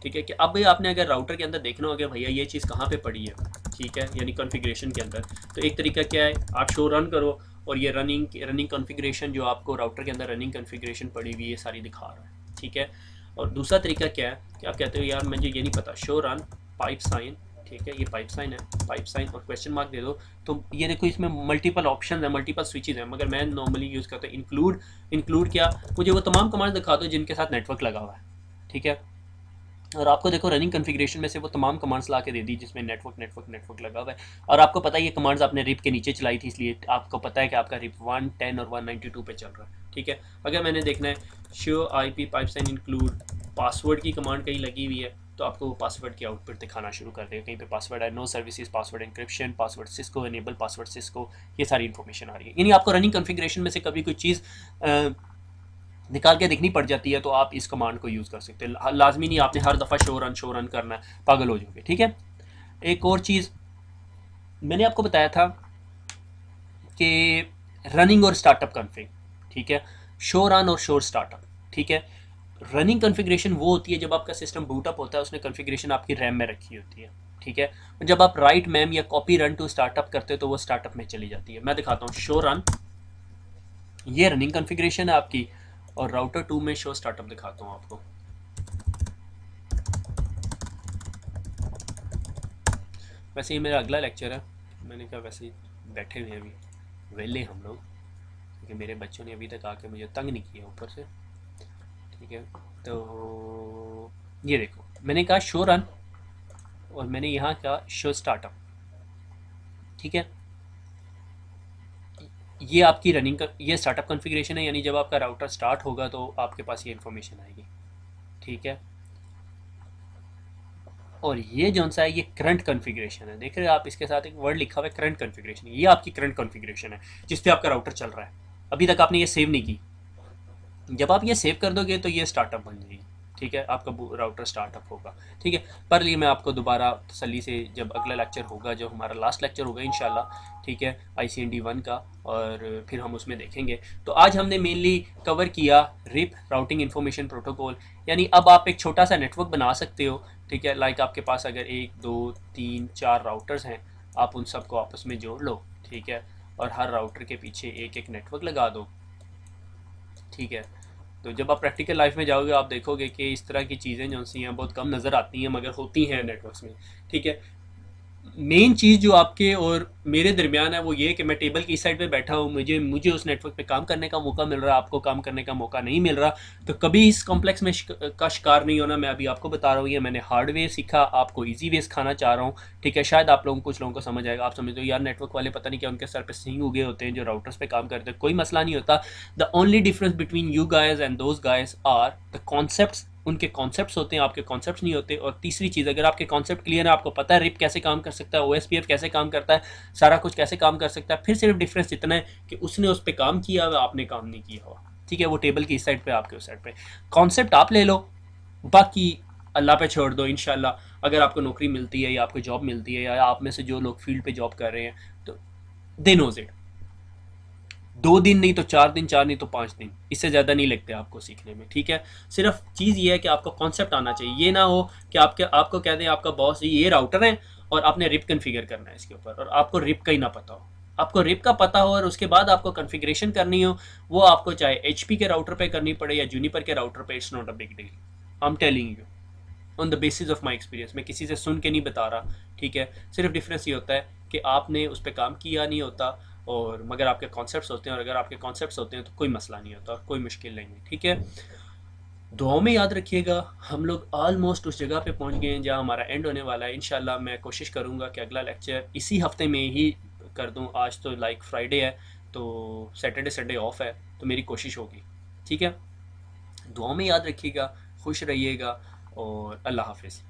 ठीक है, कि अब आपने अगर राउटर के अंदर देखना हो कि भैया ये चीज़ कहाँ पे पड़ी है, ठीक है, यानी कॉन्फ़िगरेशन के अंदर, तो एक तरीका क्या है, आप शो रन करो और ये रनिंग कॉन्फ़िगरेशन जो आपको राउटर के अंदर रनिंग कॉन्फ़िगरेशन पड़ी हुई ये सारी दिखा रहा है। ठीक है, और दूसरा तरीका क्या है कि आप कहते हो यार मुझे ये नहीं पता, शो रन पाइप साइन। ठीक है, ये पाइप साइन है, पाइप साइन और क्वेश्चन मार्क दे दो, तो ये देखो इसमें मल्टीपल ऑप्शन है, मल्टीपल स्विचेज हैं, मगर मैं नॉर्मली यूज़ करता हूँ इंक्लूड। इंक्लूड क्या, मुझे वो तमाम कमांड दिखा दो जिनके साथ नेटवर्क लगा हुआ है। ठीक है, और आपको देखो रनिंग कॉन्फ़िगरेशन में से वो तमाम कमांड्स ला के दे दी जिसमें नेटवर्क लगा हुआ है। और आपको पता है ये कमांड्स आपने रिप के नीचे चलाई थी, इसलिए आपको पता है कि आपका रिप 110 और 192 पे चल रहा है। ठीक है, अगर मैंने देखना है show IP pipe sign include password की कमांड कहीं लगी हुई है, तो आपको वो पासवर्ड की आउटपुट दिखाना शुरू कर देगा। कहीं पे पासवर्ड है, no services, password encryption, password Cisco enable, password Cisco, ये सारी इन्फॉर्मेशन आ रही है। यानी आपको रनिंग कॉन्फ़िगरेशन में से कभी कोई चीज़ निकाल के देखनी पड़ जाती है तो आप इस कमांड को यूज़ कर सकते हैं। लाजमी नहीं आपने हर दफ़ा शो रन करना है, पागल हो जाओगे। ठीक है, एक और चीज़ मैंने आपको बताया था कि रनिंग और स्टार्टअप कॉन्फ़िग। ठीक है, शो रन और शो स्टार्टअप। ठीक है, रनिंग कॉन्फ़िगरेशन वो होती है जब आपका सिस्टम बूट अप होता है, उसने कॉन्फ़िगरेशन आपकी रैम में रखी होती है। ठीक है, जब आप राइट मैम या कॉपी रन टू स्टार्टअप करते हो तो वो स्टार्टअप में चली जाती है। मैं दिखाता हूँ, शो रन ये रनिंग कॉन्फ़िगरेशन है आपकी, और राउटर 2 में शो स्टार्टअप दिखाता हूँ आपको। वैसे ये मेरा अगला लेक्चर है, मैंने कहा वैसे ही बैठे हुए हैं अभी वेले हम लोग, क्योंकि मेरे बच्चों ने अभी तक आके मुझे तंग नहीं किया ऊपर से। ठीक है, तो ये देखो मैंने कहा शो रन और मैंने यहाँ कहा शो स्टार्टअप। ठीक है, ये आपकी रनिंग का ये स्टार्टअप कॉन्फ़िगरेशन है, यानी जब आपका राउटर स्टार्ट होगा तो आपके पास ये इन्फॉर्मेशन आएगी। ठीक है, और ये जो सा है ये करंट कॉन्फ़िगरेशन है, देख रहे हो आप इसके साथ एक वर्ड लिखा हुआ है करंट कॉन्फ़िगरेशन, ये आपकी करंट कॉन्फ़िगरेशन है जिस पे आपका राउटर चल रहा है। अभी तक आपने ये सेव नहीं की, जब आप ये सेव कर दोगे तो ये स्टार्टअप बन जाएगी। ठीक है, आपका राउटर स्टार्टअप होगा। ठीक है, पर लिए मैं आपको दोबारा तसल्ली से जब अगला लेक्चर होगा, जो हमारा लास्ट लेक्चर होगा इंशाल्लाह, ठीक है, ICND 1 का, और फिर हम उसमें देखेंगे। तो आज हमने मेनली कवर किया रिप राउटिंग इन्फॉर्मेशन प्रोटोकॉल, यानी अब आप एक छोटा सा नेटवर्क बना सकते हो। ठीक है, लाइक आपके पास अगर 1 2 3 4 राउटर्स हैं, आप उन सबको आपस में जोड़ लो। ठीक है, और हर राउटर के पीछे एक एक नेटवर्क लगा दो। ठीक है, तो जब आप प्रैक्टिकल लाइफ में जाओगे आप देखोगे कि इस तरह की चीज़ें जो सी हैं बहुत कम नज़र आती हैं, मगर होती हैं नेटवर्क्स में। ठीक है, मेन चीज़ जो आपके और मेरे दरमियान है वो ये कि मैं टेबल की इस साइड पे बैठा हूँ, मुझे मुझे उस नेटवर्क पे काम करने का मौका मिल रहा है, आपको काम करने का मौका नहीं मिल रहा। तो कभी इस कॉम्प्लेक्स में का शिकार नहीं होना। मैं अभी आपको बता रहा हूँ, ये मैंने हार्डवेयर सीखा, आपको ईजी वे सिखाना चाह रहा हूँ। ठीक है, शायद आप लोगों कुछ लोगों को समझ आएगा। आप समझते हो यार नेटवर्क वाले पता नहीं क्या उनके सर पे सिंग उगे होते हैं जो राउटर्स पे काम करते हैं, कोई मसला नहीं होता। The only difference between you guys and those guys are the concepts. उनके कॉन्सेप्ट्स होते हैं, आपके कॉन्सेप्ट्स नहीं होते। और तीसरी चीज़, अगर आपके कॉन्सेप्ट क्लियर है, आपको पता है रिप कैसे काम कर सकता है, OSPF कैसे काम करता है, सारा कुछ कैसे काम कर सकता है, फिर सिर्फ डिफरेंस इतना है कि उसने उस पर काम किया हुआ, आपने काम नहीं किया हुआ। ठीक है, वो टेबल की इस साइड पे, आपके उस साइड पे। कॉन्सेप्ट आप ले लो, बाकी अल्लाह पे छोड़ दो। इंशाल्लाह अगर आपको नौकरी मिलती है या आपको जॉब मिलती है, या आप में से जो लोग फील्ड पे जॉब कर रहे हैं, तो दे नोज इट। 2 दिन नहीं तो 4 दिन, 4 नहीं तो 5 दिन, इससे ज़्यादा नहीं लगते आपको सीखने में। ठीक है, सिर्फ चीज़ ये है कि आपको कॉन्सेप्ट आना चाहिए। ये ना हो कि आपको कह दें आपका बॉस ये राउटर है और आपने रिप कन्फिगर करना है इसके ऊपर, और आपको रिप का ही ना पता हो। आपको रिप का पता हो और उसके बाद आपको कन्फिग्रेशन करनी हो, वो आपको चाहे HP के राउटर पे करनी पड़े या जूनिपर के राउटर पे, it's not a big deal. I am telling you on the basis of my experience, मैं किसी से सुन के नहीं बता रहा। ठीक है, सिर्फ डिफरेंस ये होता है कि आपने उस पर काम किया नहीं होता, और मगर आपके कॉन्सेप्ट्स होते हैं, और अगर आपके कॉन्सेप्ट्स होते हैं तो कोई मसला नहीं होता और कोई मुश्किल नहीं है। ठीक है, दुआओं में याद रखिएगा। हम लोग ऑलमोस्ट उस जगह पे पहुंच गए हैं जहां हमारा एंड होने वाला है। इंशाल्लाह मैं कोशिश करूंगा कि अगला लेक्चर इसी हफ्ते में ही कर दूं। आज तो लाइक फ्राइडे है, तो सैटरडे संडे ऑफ है, तो मेरी कोशिश होगी। ठीक है, दुआ में याद रखिएगा, खुश रहिएगा और अल्लाह हाफिज़।